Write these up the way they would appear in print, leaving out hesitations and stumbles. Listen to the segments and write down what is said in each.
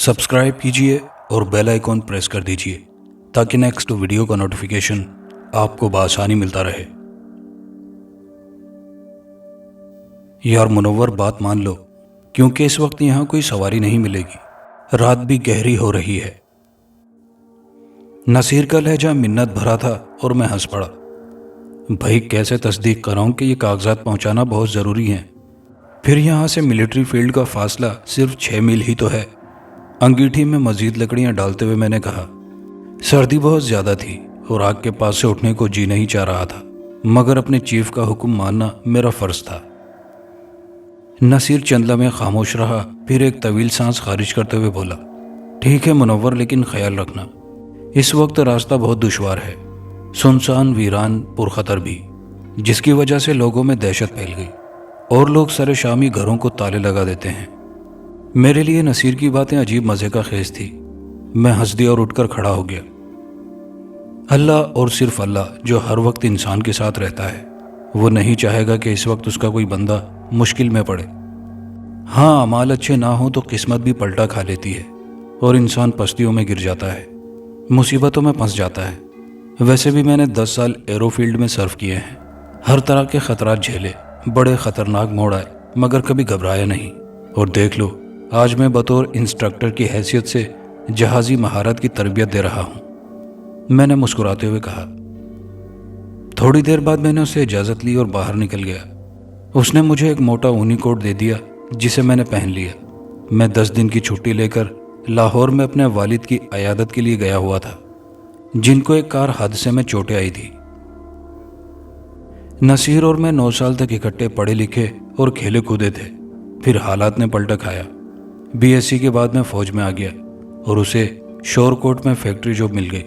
Subscribe कीजिए और bell icon press कर दीजिए ताकि नेक्स्ट वीडियो का नोटिफिकेशन आपको बआसानी मिलता रहे। यार मुनव्वर, बात मान लो, क्योंकि इस वक्त यहाँ कोई सवारी नहीं मिलेगी। रात भी गहरी हो रही है। नसीर का लहजा मिन्नत भरा था और मैं हंस पड़ा। भाई, कैसे तस्दीक कराऊं कि ये कागजात पहुंचाना बहुत ज़रूरी है। फिर यहाँ से मिलिट्री फील्ड का फासला सिर्फ 6 मील ही तो है। अंगीठी में मजीद लकड़ियाँ डालते हुए मैंने कहा। सर्दी बहुत ज़्यादा थी और आग के पास से उठने को जी नहीं चाह रहा था, मगर अपने चीफ का हुक्म मानना मेरा फ़र्ज था। नसीर चंद लम्हे खामोश रहा, फिर एक तवील सांस खारिज करते हुए बोला, ठीक है मुनव्वर, लेकिन ख्याल रखना, इस वक्त रास्ता बहुत दुश्वार है, सुनसान, वीरान, पुरखतर भी, जिसकी वजह से लोगों में दहशत फैल गई और लोग सरे शामी घरों को ताले लगा देते हैं। मेरे लिए नसीर की बातें अजीब मज़े का खेज थी। मैं हंस दिया और उठकर खड़ा हो गया। अल्लाह और सिर्फ अल्लाह जो हर वक्त इंसान के साथ रहता है, वो नहीं चाहेगा कि इस वक्त उसका कोई बंदा मुश्किल में पड़े। हाँ, अमाल अच्छे ना हो तो किस्मत भी पलटा खा लेती है और इंसान पस्तियों में गिर जाता है, मुसीबतों में फंस जाता है। वैसे भी मैंने 10 साल एरोफील्ड में सर्व किए हैं, हर तरह के खतरात झेले, बड़े ख़तरनाक मोड़ आए, मगर कभी घबराया नहीं। और देख लो, आज मैं बतौर इंस्ट्रक्टर की हैसियत से जहाज़ी महारत की तरबियत दे रहा हूँ, मैंने मुस्कुराते हुए कहा। थोड़ी देर बाद मैंने उससे इजाज़त ली और बाहर निकल गया। उसने मुझे एक मोटा ऊनी कोट दे दिया, जिसे मैंने पहन लिया। मैं 10 दिन की छुट्टी लेकर लाहौर में अपने वालिद की अयादत के लिए गया हुआ था, जिनको एक कार हादसे में चोटें आई थी। नसीर और मैं 9 साल तक इकट्ठे पढ़े लिखे और खेले कूदे थे। फिर हालात ने पलटा खाया। बीएससी के बाद मैं फ़ौज में आ गया और उसे शोरकोट में फैक्ट्री जॉब मिल गई।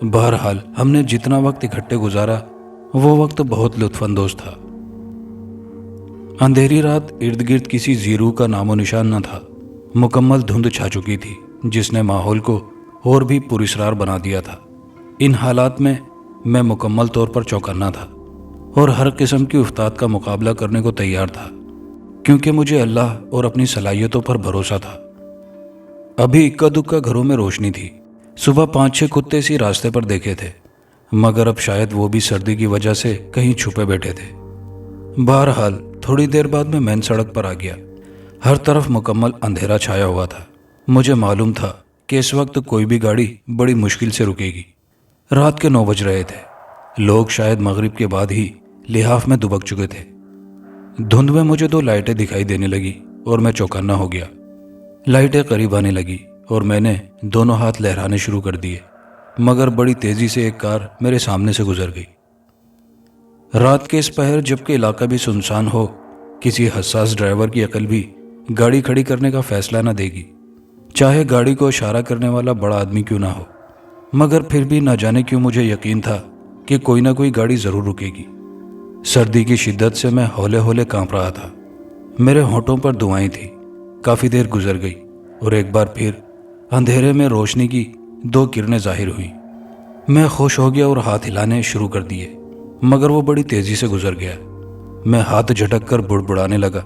बहरहाल हमने जितना वक्त इकट्ठे गुजारा, वो वक्त बहुत लुत्फानंदोज़ था। अंधेरी रात, इर्द गिर्द किसी जीरू का नामो निशान न था। मुकम्मल धुंध छा चुकी थी, जिसने माहौल को और भी पुरस्रार बना दिया था। इन हालात में मैं मुकम्मल तौर पर चौकन्ना था और हर किस्म की उफ्ताद का मुकाबला करने को तैयार था, क्योंकि मुझे अल्लाह और अपनी सलाहियतों पर भरोसा था। अभी इक्का दुक्का घरों में रोशनी थी। सुबह 5-6 कुत्ते इसी रास्ते पर देखे थे, मगर अब शायद वो भी सर्दी की वजह से कहीं छुपे बैठे थे। बहरहाल थोड़ी देर बाद मैं मेन सड़क पर आ गया। हर तरफ मुकम्मल अंधेरा छाया हुआ था। मुझे मालूम था कि इस वक्त कोई भी गाड़ी बड़ी मुश्किल से रुकेगी। रात के 9 बज रहे थे। लोग शायद मगरिब के बाद ही लिहाफ में दुबक चुके थे। धुंध में मुझे 2 लाइटें दिखाई देने लगी और मैं चौकन्ना हो गया। लाइटें करीब आने लगी और मैंने दोनों हाथ लहराने शुरू कर दिए, मगर बड़ी तेजी से एक कार मेरे सामने से गुजर गई। रात के इस पहर, जबकि इलाका भी सुनसान हो, किसी हसास ड्राइवर की अकल भी गाड़ी खड़ी करने का फैसला न देगी, चाहे गाड़ी को इशारा करने वाला बड़ा आदमी क्यों ना हो। मगर फिर भी न जाने क्यों मुझे यकीन था कि कोई ना कोई गाड़ी ज़रूर रुकेगी। सर्दी की शिद्दत से मैं हौले हौले कांप रहा था। मेरे होठों पर दुआएं थी। काफ़ी देर गुजर गई और एक बार फिर अंधेरे में रोशनी की 2 किरणें जाहिर हुई। मैं खुश हो गया और हाथ हिलाने शुरू कर दिए, मगर वो बड़ी तेज़ी से गुजर गया। मैं हाथ झटक कर बुड़बुड़ाने लगा,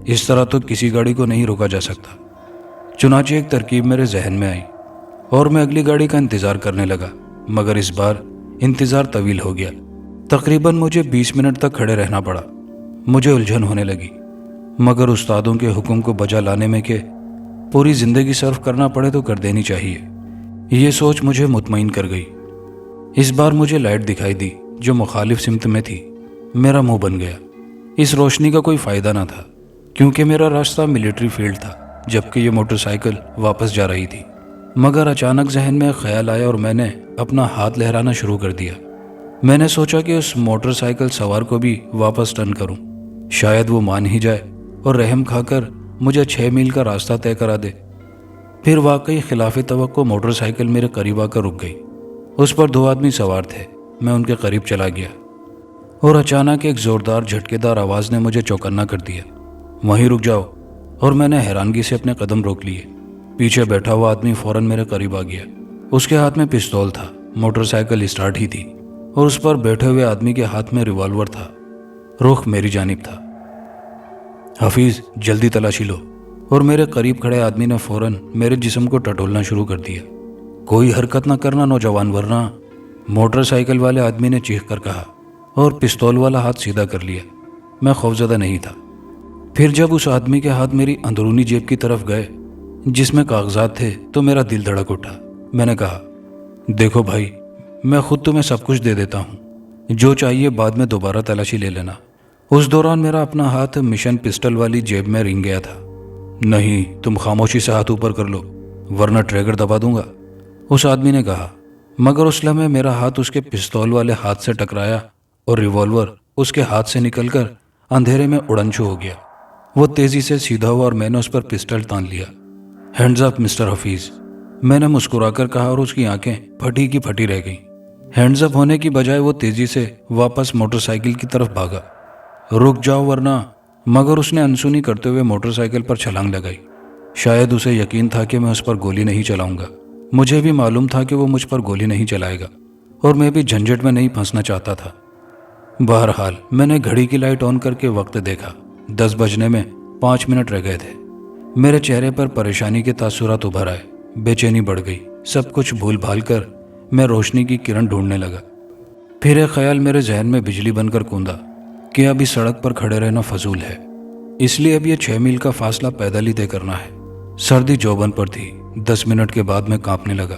इस तरह तो किसी गाड़ी को नहीं रोका जा सकता। चुनांचे एक तरकीब मेरे जहन में आई और मैं अगली गाड़ी का इंतज़ार करने लगा, मगर इस बार इंतज़ार तवील हो गया। तकरीबन मुझे 20 मिनट तक खड़े रहना पड़ा। मुझे उलझन होने लगी, मगर उस्तादों के हुक्म को बजा लाने में कि पूरी ज़िंदगी सर्व करना पड़े तो कर देनी चाहिए, ये सोच मुझे मुतमईन कर गई। इस बार मुझे लाइट दिखाई दी जो मुखालिफ सिमत में थी। मेरा मुंह बन गया। इस रोशनी का कोई फ़ायदा ना था, क्योंकि मेरा रास्ता मिलिट्री फील्ड था, जबकि ये मोटरसाइकिल वापस जा रही थी। मगर अचानक जहन में ख्याल आया और मैंने अपना हाथ लहराना शुरू कर दिया। मैंने सोचा कि उस मोटरसाइकिल सवार को भी वापस टर्न करूं, शायद वो मान ही जाए और रहम खाकर मुझे 6 मील का रास्ता तय करा दे। फिर वाकई खिलाफ तवक्को मोटरसाइकिल मेरे करीब आकर रुक गई। उस पर 2 आदमी सवार थे। मैं उनके करीब चला गया और अचानक एक ज़ोरदार झटकेदार आवाज़ ने मुझे चौकन्ना कर दिया, वहीं रुक जाओ। और मैंने हैरानगी से अपने कदम रोक लिए। पीछे बैठा हुआ आदमी फ़ौरन मेरे करीब आ गया। उसके हाथ में पिस्तौल था। मोटरसाइकिल स्टार्ट ही थी और उस पर बैठे हुए आदमी के हाथ में रिवॉल्वर था। रुख मेरी जानिब था। हफीज़, जल्दी तलाशी लो, اور میرے قریب کھڑے آدمی نے فوراً میرے جسم کو ٹٹولنا شروع کر دیا۔ کوئی حرکت نہ کرنا نوجوان، ورنہ، موٹر سائیکل والے آدمی نے چیخ کر کہا اور پستول والا ہاتھ سیدھا کر لیا۔ میں خوفزدہ نہیں تھا۔ پھر جب اس آدمی کے ہاتھ میری اندرونی جیب کی طرف گئے جس میں کاغذات تھے تو میرا دل دھڑک اٹھا۔ میں نے کہا، دیکھو بھائی، میں خود تمہیں سب کچھ دے دیتا ہوں، جو چاہیے بعد میں دوبارہ تلاشی لے لینا۔ اس دوران میرا اپنا ہاتھ مشن پسٹل والی جیب میں رنگ گیا تھا۔ نہیں، تم خاموشی سے ہاتھ اوپر کر لو ورنہ ٹریگر دبا دوں گا، اس آدمی نے کہا۔ مگر اس لمحے میرا ہاتھ اس کے پستول والے ہاتھ سے ٹکرایا اور ریوالور اس کے ہاتھ سے نکل کر اندھیرے میں اڑن چھو ہو گیا۔ وہ تیزی سے سیدھا ہوا اور میں نے اس پر پسٹل تان لیا۔ ہینڈز اپ مسٹر حفیظ، میں نے مسکرا کر کہا اور اس کی آنکھیں پھٹی کی پھٹی رہ گئیں۔ ہینڈز اپ ہونے کی بجائے وہ تیزی سے واپس موٹر سائیکل کی طرف بھاگا۔ رک جاؤ ورنہ، مگر اس نے انسونی کرتے ہوئے موٹر سائیکل پر چھلانگ لگائی۔ شاید اسے یقین تھا کہ میں اس پر گولی نہیں چلاؤں گا۔ مجھے بھی معلوم تھا کہ وہ مجھ پر گولی نہیں چلائے گا اور میں بھی جھنجٹ میں نہیں پھنسنا چاہتا تھا۔ بہرحال میں نے گھڑی کی لائٹ آن کر کے وقت دیکھا۔ 10 بجنے میں 5 منٹ رہ گئے تھے۔ میرے چہرے پر پریشانی کے تاثرات ابھر آئے، بے چینی بڑھ گئی۔ سب کچھ بھول بھال کر میں روشنی کی کرن ڈھونڈنے لگا۔ پھر ایک خیال میرے ذہن میں بجلی بن کر کوندا کہ اب اس سڑک پر کھڑے رہنا فضول ہے، اس لیے اب یہ 6 میل کا فاصلہ پیدل ہی طے کرنا ہے۔ سردی جوبن پر تھی۔ 10 منٹ کے بعد میں کانپنے لگا،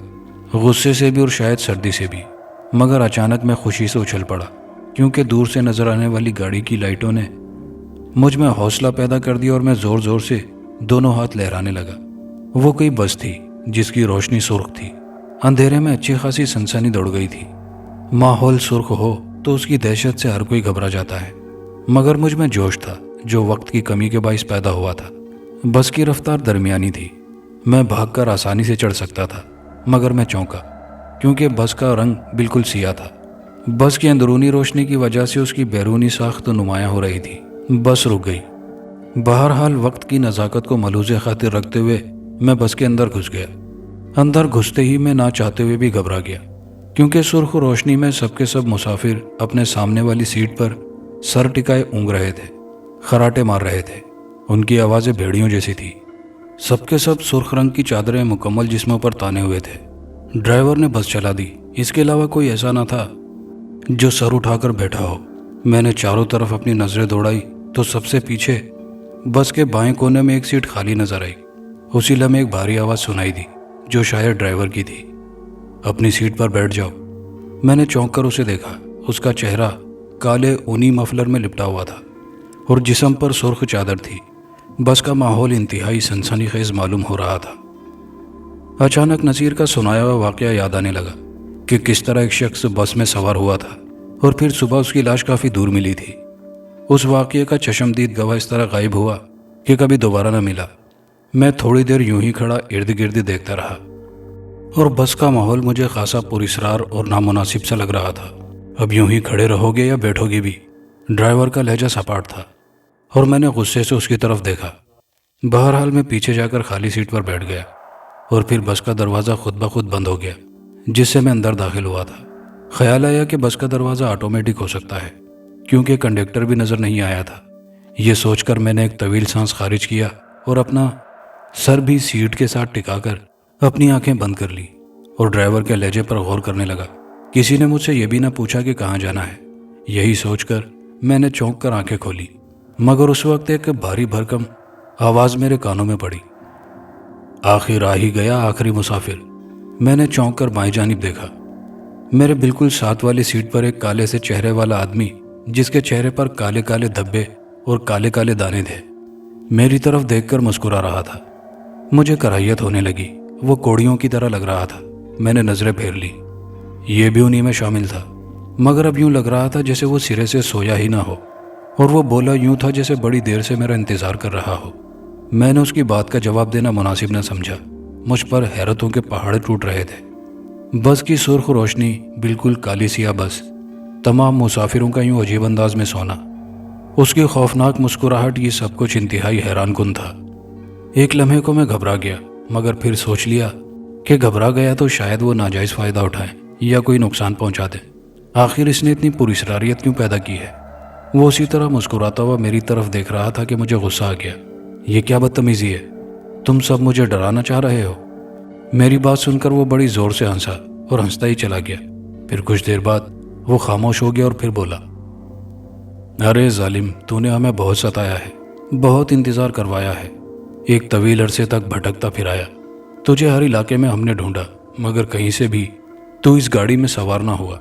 غصے سے بھی اور شاید سردی سے بھی۔ مگر اچانک میں خوشی سے اچھل پڑا کیونکہ دور سے نظر آنے والی گاڑی کی لائٹوں نے مجھ میں حوصلہ پیدا کر دیا اور میں زور زور سے دونوں ہاتھ لہرانے لگا۔ وہ کوئی بس تھی جس کی روشنی سرخ تھی۔ اندھیرے میں اچھی خاصی سنسنی دوڑ گئی تھی۔ ماحول سرخ ہو تو اس کی دہشت سے ہر کوئی گھبرا جاتا ہے، مگر مجھ میں جوش تھا جو وقت کی کمی کے باعث پیدا ہوا تھا۔ بس کی رفتار درمیانی تھی۔ میں بھاگ کر آسانی سے چڑھ سکتا تھا، مگر میں چونکا کیونکہ بس کا رنگ بالکل سیاہ تھا۔ بس کی اندرونی روشنی کی وجہ سے اس کی بیرونی ساخت نمایاں ہو رہی تھی۔ بس رک گئی۔ بہرحال وقت کی نزاکت کو ملحوظ خاطر رکھتے ہوئے میں بس کے اندر گھس گیا۔ اندر گھستے ہی میں نہ چاہتے ہوئے بھی گھبرا گیا کیونکہ سرخ روشنی میں سب کے سب مسافر اپنے سامنے والی سیٹ پر سر ٹکائے اونگ رہے تھے، خراٹے مار رہے تھے۔ ان کی آوازیں بھیڑیوں جیسی تھی۔ سب کے سب سرخ رنگ کی چادریں مکمل جسموں پر تانے ہوئے تھے۔ ڈرائیور نے بس چلا دی، اس کے علاوہ کوئی ایسا نہ تھا جو سر اٹھا کر بیٹھا ہو۔ میں نے چاروں طرف اپنی نظریں دوڑائی تو سب سے پیچھے بس کے بائیں کونے میں ایک سیٹ خالی نظر آئی۔ اسی لمحے ایک بھاری آواز سنائی دی جو شاید ڈرائیور کی تھی۔ اپنی سیٹ پر بیٹھ جاؤ۔ میں نے چونک کر اسے دیکھا۔ اس کا چہرہ کالے اونی مفلر میں لپٹا ہوا تھا اور جسم پر سرخ چادر تھی۔ بس کا ماحول انتہائی سنسنی خیز معلوم ہو رہا تھا۔ اچانک نصیر کا سنایا ہوا واقعہ یاد آنے لگا کہ کس طرح ایک شخص بس میں سوار ہوا تھا اور پھر صبح اس کی لاش کافی دور ملی تھی۔ اس واقعے کا چشمدید گواہ اس طرح غائب ہوا کہ کبھی دوبارہ نہ ملا۔ میں تھوڑی دیر یوں ہی کھڑا ارد گرد دیکھتا رہا اور بس کا ماحول مجھے خاصا پراسرار اور نامناسب سا لگ رہا تھا۔ اب یوں ہی کھڑے رہو گے یا بیٹھو گے بھی؟ ڈرائیور کا لہجہ سپاٹ تھا اور میں نے غصے سے اس کی طرف دیکھا۔ بہرحال میں پیچھے جا کر خالی سیٹ پر بیٹھ گیا اور پھر بس کا دروازہ خود بخود بند ہو گیا جس سے میں اندر داخل ہوا تھا۔ خیال آیا کہ بس کا دروازہ آٹومیٹک ہو سکتا ہے کیونکہ کنڈکٹر بھی نظر نہیں آیا تھا۔ یہ سوچ کر میں نے ایک طویل سانس خارج کیا اور اپنا سر بھی سیٹ کے ساتھ ٹکا کر اپنی آنکھیں بند کر لی اور ڈرائیور کے لہجے پر غور کرنے لگا۔ کسی نے مجھ سے یہ بھی نہ پوچھا کہ کہاں جانا ہے۔ یہی سوچ کر میں نے چونک کر آنکھیں کھولی، مگر اس وقت ایک بھاری بھرکم آواز میرے کانوں میں پڑی، آخر آ ہی گیا آخری مسافر۔ میں نے چونک کر بائیں جانب دیکھا۔ میرے بالکل ساتھ والی سیٹ پر ایک کالے سے چہرے والا آدمی جس کے چہرے پر کالے کالے دھبے اور کالے کالے دانے تھے میری طرف دیکھ کر مسکرا رہا تھا۔ مجھے کراہیت ہونے لگی۔ وہ کوڑیوں کی طرح لگ رہا تھا۔ میں نے نظریں پھیر لی، یہ بھی انہی میں شامل تھا، مگر اب یوں لگ رہا تھا جیسے وہ سرے سے سویا ہی نہ ہو اور وہ بولا یوں تھا جیسے بڑی دیر سے میرا انتظار کر رہا ہو۔ میں نے اس کی بات کا جواب دینا مناسب نہ سمجھا۔ مجھ پر حیرتوں کے پہاڑ ٹوٹ رہے تھے۔ بس کی سرخ روشنی، بالکل کالی سیاہ بس، تمام مسافروں کا یوں عجیب انداز میں سونا، اس کی خوفناک مسکراہٹ، یہ سب کچھ انتہائی حیران کن تھا۔ ایک لمحے کو میں گھبرا گیا، مگر پھر سوچ لیا کہ گھبرا گیا تو شاید وہ ناجائز فائدہ اٹھائیں یا کوئی نقصان پہنچا دیں۔ آخر اس نے اتنی پراسراریت کیوں پیدا کی ہے؟ وہ اسی طرح مسکراتا ہوا میری طرف دیکھ رہا تھا کہ مجھے غصہ آ گیا۔ یہ کیا بدتمیزی ہے؟ तुम सब मुझे डराना चाह रहे हो? मेरी बात सुनकर वो बड़ी जोर से हंसा और हंसता ही चला गया। फिर कुछ देर बाद वो खामोश हो गया और फिर बोला, अरे जालिम, तूने हमें बहुत सताया है, बहुत इंतज़ार करवाया है, एक तवील अरसे तक भटकता फिराया। तुझे हर इलाके में हमने ढूंढा, मगर कहीं से भी तू इस गाड़ी में सवार ना हुआ।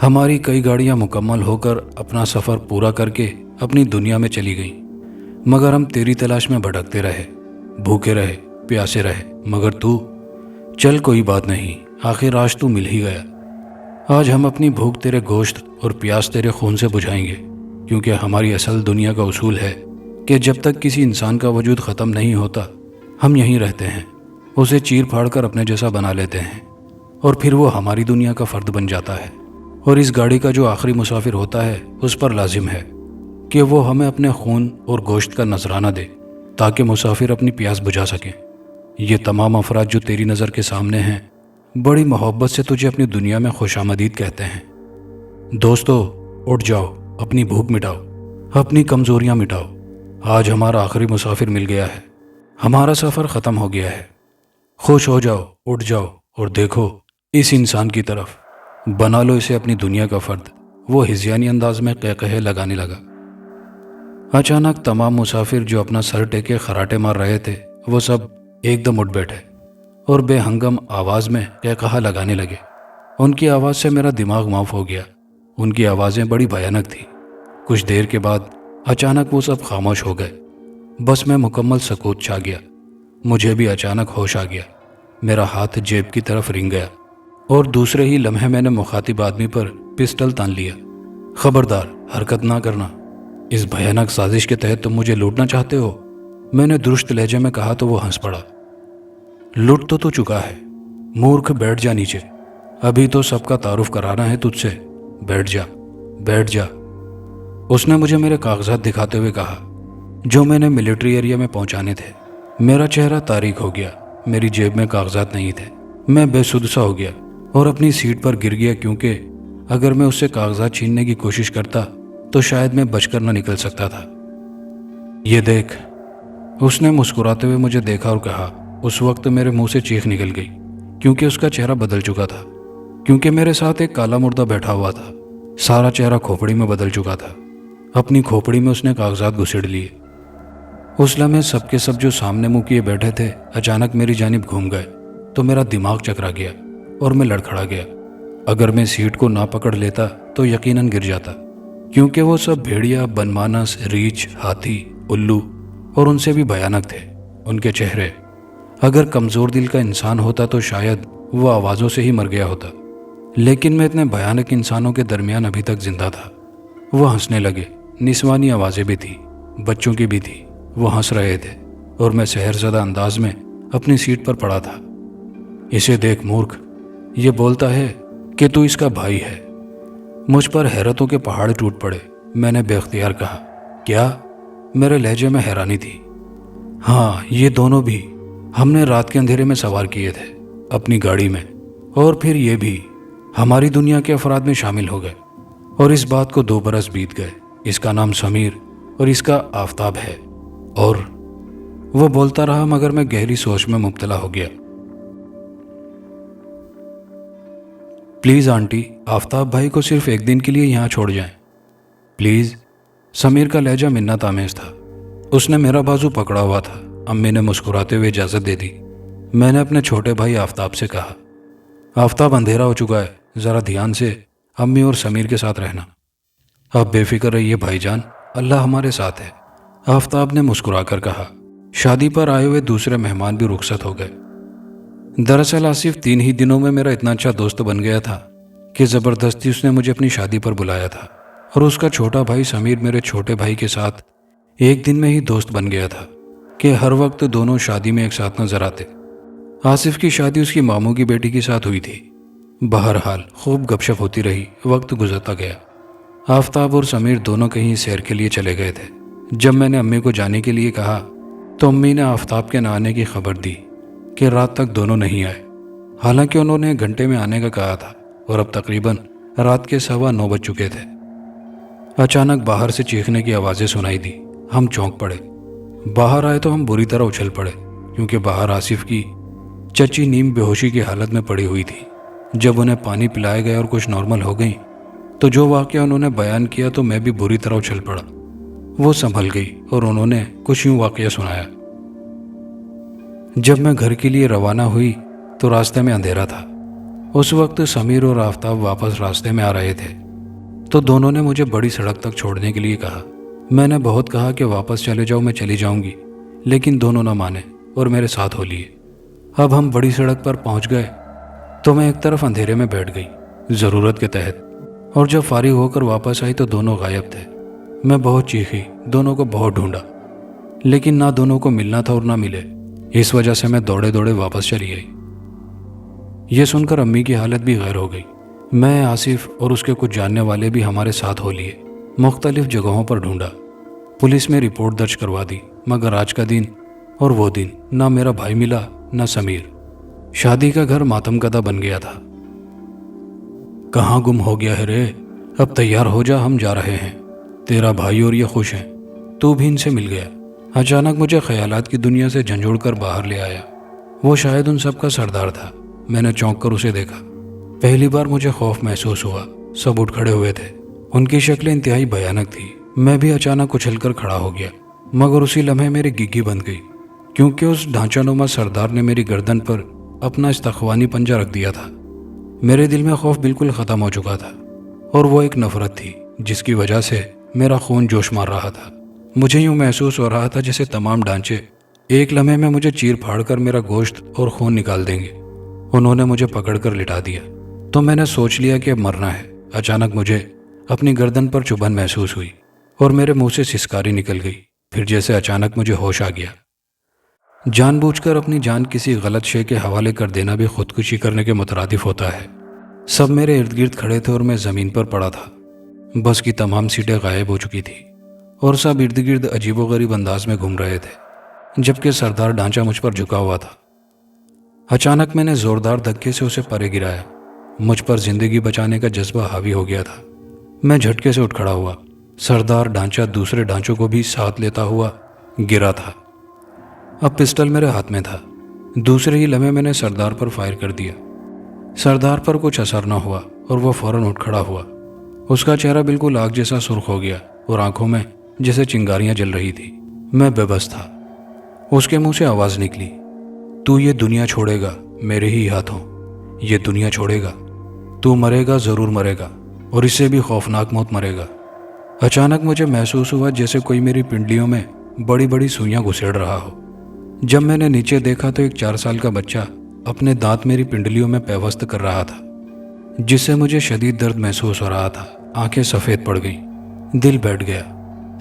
हमारी कई गाड़ियां मुकम्मल होकर अपना सफ़र पूरा करके अपनी दुनिया में चली गईं, मगर हम तेरी तलाश में भटकते रहे, भूखे रहे, प्यासे रहे, मगर तू, चल कोई बात नहीं, आखिर आज तू मिल ही गया। आज हम अपनी भूख तेरे गोश्त और प्यास तेरे खून से बुझाएंगे, क्योंकि हमारी असल दुनिया का उसूल है कि जब तक किसी इंसान का वजूद ख़त्म नहीं होता, हम यहीं रहते हैं, उसे चीर फाड़ कर अपने जैसा बना लेते हैं, और फिर वो हमारी दुनिया का फ़र्द बन जाता है। और इस गाड़ी का जो आखिरी मुसाफिर होता है, उस पर लाजिम है कि वो हमें अपने खून और गोश्त का नजराना दे, ताकि मुसाफिर अपनी प्यास बुझा सकें। ये तमाम अफराद जो तेरी नज़र के सामने हैं, बड़ी मोहब्बत से तुझे अपनी दुनिया में खुशामदीद कहते हैं। दोस्तों, उठ जाओ, अपनी भूख मिटाओ, अपनी कमज़ोरियाँ मिटाओ। आज हमारा आखिरी मुसाफिर मिल गया है, हमारा सफ़र ख़त्म हो गया है। खुश हो जाओ, उठ जाओ और देखो इस इंसान की तरफ, बना लो इसे अपनी दुनिया का फ़र्द। वो हिज़यानी अंदाज में कहकहे लगाने लगा। अचानक तमाम मुसाफिर जो अपना सर टेके खराटे मार रहे थे, वो सब एकदम उठ बैठे और बेहंगम आवाज़ में कहकहा लगाने लगे। उनकी आवाज़ से मेरा दिमाग माफ हो गया। उनकी आवाज़ें बड़ी भयानक थी। कुछ देर के बाद अचानक वो सब खामोश हो गए। बस मैं मुकम्मल सकूत छा गया। मुझे भी अचानक होश आ गया। मेरा हाथ जेब की तरफ रिंग गया और दूसरे ही लम्हे मैंने मुखातिब आदमी पर पिस्टल तान लिया। खबरदार, हरकत ना करना। इस भयानक साजिश के तहत तुम मुझे लूटना चाहते हो? मैंने दुरुस्त लहजे में कहा तो वो हंस पड़ा। लूट तो तू चुका है, मूर्ख, बैठ जा नीचे। अभी तो सबका तारुफ कराना है तुझसे। बैठ जा, बैठ जा। उसने मुझे मेरे कागजात दिखाते हुए कहा, जो मैंने मिलिट्री एरिया में पहुंचाने थे। मेरा चेहरा तारीक हो गया। मेरी जेब में कागजात नहीं थे। मैं बेसुध सा हो गया और अपनी सीट पर गिर गया, क्योंकि अगर मैं उससे कागजात छीनने की कोशिश करता तो शायद मैं बचकर न निकल सकता था। ये देख। उसने मुस्कुराते हुए मुझे देखा और कहा। उस वक्त मेरे मुंह से चीख निकल गई, क्योंकि उसका चेहरा बदल चुका था। क्योंकि मेरे साथ एक काला मुर्दा बैठा हुआ था। सारा चेहरा खोपड़ी में बदल चुका था। अपनी खोपड़ी में उसने कागजात घुसेड़ लिए। उस लम्हे सबके सब जो सामने मुंह किए बैठे थे अचानक मेरी जानिब घूम गए, तो मेरा दिमाग चकरा गया और मैं लड़खड़ा गया। अगर मैं सीट को ना पकड़ लेता तो यकीनन गिर जाता, क्योंकि वो सब भेड़िया, बनमानस, रीछ, हाथी, उल्लू और उनसे भी भयानक थे उनके चेहरे। अगर कमज़ोर दिल का इंसान होता तो शायद वो आवाज़ों से ही मर गया होता, लेकिन मैं इतने भयानक इंसानों के दरमियान अभी तक जिंदा था। वो हंसने लगे। निस्वानी आवाज़ें भी थी, बच्चों की भी थी। वो हंस रहे थे और मैं सहरज़दा अंदाज में अपनी सीट पर पड़ा था। इसे देख मूर्ख, ये बोलता है कि तू इसका भाई है। मुझ पर हैरतों के पहाड़ टूट पड़े। मैंने बेख्तियार कहा, क्या? मेरे लहजे में हैरानी थी। हाँ, ये दोनों भी हमने रात के अंधेरे में सवार किए थे अपनी गाड़ी में, और फिर ये भी हमारी दुनिया के अफराद में शामिल हो गए। और इस बात को 2 बरस बीत गए। इसका नाम समीर और इसका आफताब है। और वो बोलता रहा, मगर मैं गहरी सोच में मुब्तला हो गया। प्लीज़ आंटी, आफताब भाई को सिर्फ एक दिन के लिए यहाँ छोड़ जाएं, प्लीज़। समीर का लहजा मिन्नत आमेज था। उसने मेरा बाजू पकड़ा हुआ था। अम्मी ने मुस्कुराते हुए इजाज़त दे दी। मैंने अपने छोटे भाई आफताब से कहा, आफताब, अंधेरा हो चुका है, ज़रा ध्यान से अम्मी और समीर के साथ रहना। आप बेफिक्र रहिए भाईजान, अल्लाह हमारे साथ है, आफताब ने मुस्कुराकर कहा। शादी पर आए हुए दूसरे मेहमान भी रुखसत हो गए। दरअसल आसिफ 3 ही दिनों में मेरा इतना अच्छा दोस्त बन गया था कि ज़बरदस्ती उसने मुझे अपनी शादी पर बुलाया था, और उसका छोटा भाई समीर मेरे छोटे भाई के साथ एक दिन में ही दोस्त बन गया था कि हर वक्त दोनों शादी में एक साथ नजर आते। आसिफ की शादी उसकी मामू की बेटी के साथ हुई थी। बहरहाल खूब गपशप होती रही, वक्त गुजरता गया। आफताब और समीर दोनों कहीं सैर के लिए चले गए थे। जब मैंने अम्मी को जाने के लिए कहा तो अम्मी ने आफताब के न आने की खबर दी कि रात तक दोनों नहीं आए। हालांकि उन्होंने घंटे में आने का कहा था और अब तकरीबन रात के 9:15 बज चुके थे। अचानक बाहर से चीखने की आवाज़ें सुनाई दी। हम चौंक पड़े। बाहर आए तो हम बुरी तरह उछल पड़े کیونکہ باہر آصف کی چچی نیم بے ہوشی کی حالت میں پڑی ہوئی تھی۔ جب انہیں پانی پلایا گیا اور کچھ نارمل ہو گئیں تو جو واقعہ انہوں نے بیان کیا تو میں بھی بری طرح اچھل پڑا۔ وہ سنبھل گئی اور انہوں نے کچھ یوں واقعہ سنایا۔ جب میں گھر کے لیے روانہ ہوئی تو راستے میں اندھیرا تھا۔ اس وقت سمیر اور آفتاب واپس راستے میں آ رہے تھے تو دونوں نے مجھے بڑی سڑک تک چھوڑنے کے لیے کہا۔ میں نے بہت کہا کہ واپس چلے جاؤ، میں چلی جاؤں گی، لیکن دونوں نہ مانے اور میرے ساتھ ہو لیے۔ اب ہم بڑی سڑک پر پہنچ گئے تو میں ایک طرف اندھیرے میں بیٹھ گئی ضرورت کے تحت، اور جب فارغ ہو کر واپس آئی تو دونوں غائب تھے۔ میں بہت چیخی، دونوں کو بہت ڈھونڈا، لیکن نہ دونوں کو ملنا تھا اور نہ ملے۔ اس وجہ سے میں دوڑے دوڑے واپس چلی گئی۔ یہ سن کر امی کی حالت بھی غیر ہو گئی۔ میں، آصف اور اس کے کچھ جاننے والے بھی ہمارے ساتھ ہو لیے، مختلف جگہوں پر ڈھونڈا، پولیس میں رپورٹ درج کروا دی، مگر آج کا دن اور وہ دن نہ میرا بھائی ملا نہ سمیر۔ شادی کا گھر ماتم کدہ بن گیا تھا۔ کہاں گم ہو گیا ہے رے؟ اب تیار ہو جا، ہم جا رہے ہیں۔ تیرا بھائی اور یہ خوش ہیں، تو بھی ان سے مل گیا۔ اچانک مجھے خیالات کی دنیا سے جھنجھوڑ کر باہر لے آیا۔ وہ شاید ان سب کا سردار تھا۔ میں نے چونک کر اسے دیکھا۔ پہلی بار مجھے خوف محسوس ہوا۔ سب اٹھ کھڑے ہوئے تھے۔ ان کی شکلیں انتہائی بھیانک تھی۔ میں بھی اچانک اچھل کر کھڑا ہو گیا، مگر اسی لمحے میری گگی بند گئی، کیونکہ اس ڈھانچہ نما سردار نے میری گردن پر اپنا استخوانی پنجہ رکھ دیا تھا۔ میرے دل میں خوف بالکل ختم ہو چکا تھا، اور وہ ایک نفرت تھی جس کی وجہ سے میرا خون جوش مار رہا تھا۔ مجھے یوں محسوس ہو رہا تھا جیسے تمام ڈھانچے ایک لمحے میں مجھے چیر پھاڑ کر میرا گوشت اور خون نکال دیں گے۔ انہوں نے مجھے پکڑ کر لٹا دیا تو میں نے سوچ لیا کہ اب مرنا ہے۔ اچانک مجھے اپنی گردن پر چبھن محسوس ہوئی اور میرے منہ سے سسکاری نکل گئی۔ پھر جیسے اچانک مجھے ہوش آ گیا۔ جان بوجھ کر اپنی جان کسی غلط شے کے حوالے کر دینا بھی خودکشی کرنے کے مترادف ہوتا ہے۔ سب میرے ارد گرد کھڑے تھے اور میں زمین پر پڑا تھا۔ بس کی تمام سیٹیں غائب ہو چکی تھی اور سب ارد گرد عجیب و غریب انداز میں گھوم رہے تھے، جبکہ سردار ڈھانچہ مجھ پر جھکا ہوا تھا۔ اچانک میں نے زوردار دھکے سے اسے پرے گرایا۔ مجھ پر زندگی بچانے کا جذبہ حاوی ہو گیا تھا۔ میں جھٹکے سے اٹھ کھڑا ہوا۔ سردار ڈھانچہ دوسرے ڈھانچوں کو بھی ساتھ لیتا ہوا گرا تھا۔ اب پسٹل میرے ہاتھ میں تھا۔ دوسرے ہی لمحے میں نے سردار پر فائر کر دیا۔ سردار پر کچھ اثر نہ ہوا اور وہ فوراً اٹھ کھڑا ہوا۔ اس کا چہرہ بالکل آگ جیسا سرخ ہو گیا اور آنکھوں میں جیسے چنگاریاں جل رہی تھی۔ میں بے بس تھا۔ اس کے منہ سے آواز نکلی، تو یہ دنیا چھوڑے گا میرے ہی ہاتھوں، یہ دنیا چھوڑے گا، تو مرے گا، ضرور مرے گا، اور اس سے بھی خوفناک موت مرے گا۔ اچانک مجھے محسوس ہوا جیسے کوئی میری پنڈلیوں میں بڑی بڑی سوئیاں گھسیڑ رہا ہو۔ جب میں نے نیچے دیکھا تو ایک 4 سال کا بچہ اپنے دانت میری پنڈلیوں میں پیوست کر رہا تھا، جس سے مجھے شدید درد محسوس ہو رہا تھا۔ آنکھیں سفید پڑ گئیں، دل بیٹھ گیا،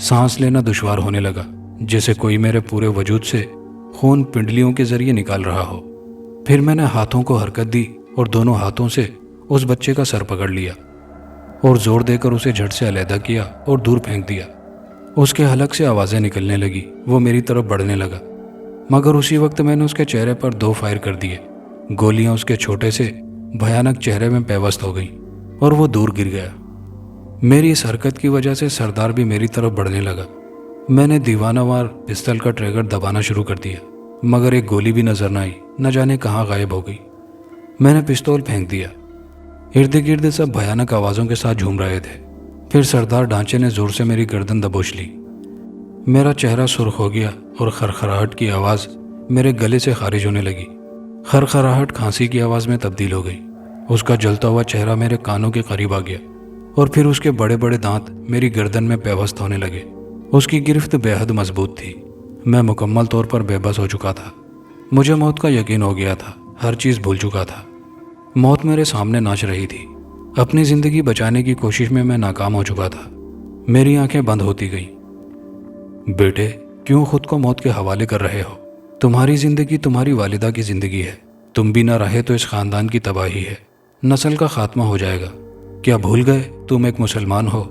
سانس لینا دشوار ہونے لگا، جیسے کوئی میرے پورے وجود سے خون پنڈلیوں کے ذریعے نکال رہا ہو۔ پھر میں نے ہاتھوں کو حرکت دی اور دونوں ہاتھوں سے اس بچے کا سر پکڑ لیا اور زور دے کر اسے جھٹ سے علیحدہ کیا اور دور پھینک دیا۔ اس کے حلق سے آوازیں نکلنے لگی، وہ میری طرف بڑھنے لگا، مگر اسی وقت میں نے اس کے چہرے پر 2 فائر کر دیے۔ گولیاں اس کے چھوٹے سے بھیانک چہرے میں پیوست ہو گئیں اور وہ دور گر گیا۔ میری اس حرکت کی وجہ سے سردار بھی میری طرف بڑھنے لگا۔ میں نے دیوانہ وار پستل کا ٹریگر دبانا شروع کر دیا، مگر ایک گولی بھی نظر نہ آئی، نہ جانے کہاں غائب ہو گئی۔ میں نے پستول پھینک دیا۔ ارد گرد سب بھیانک آوازوں کے ساتھ جھوم رہے تھے۔ پھر سردار ڈھانچے نے زور سے میری گردن دبوچ لی۔ میرا چہرہ سرخ ہو گیا اور خرخراہٹ کی آواز میرے گلے سے خارج ہونے لگی۔ خرخراہٹ کھانسی کی آواز میں تبدیل ہو گئی۔ اس کا جلتا ہوا چہرہ میرے کانوں کے قریب آ گیا اور پھر اس کے بڑے بڑے دانت میری گردن میں پیوست ہونے لگے۔ اس کی گرفت بے حد مضبوط تھی۔ میں مکمل طور پر بے بس ہو چکا تھا۔ مجھے موت کا یقین ہو گیا تھا، ہر چیز بھول چکا تھا۔ موت میرے سامنے ناچ رہی تھی۔ اپنی زندگی بچانے کی کوشش میں ناکام ہو چکا تھا۔ میری آنکھیں بند ہوتی گئیں۔ بیٹے، کیوں خود کو موت کے حوالے کر رہے ہو؟ تمہاری زندگی تمہاری والدہ کی زندگی ہے۔ تم بھی نہ رہے تو اس خاندان کی تباہی ہے، نسل کا خاتمہ ہو جائے گا۔ کیا بھول گئے تم ایک مسلمان ہو؟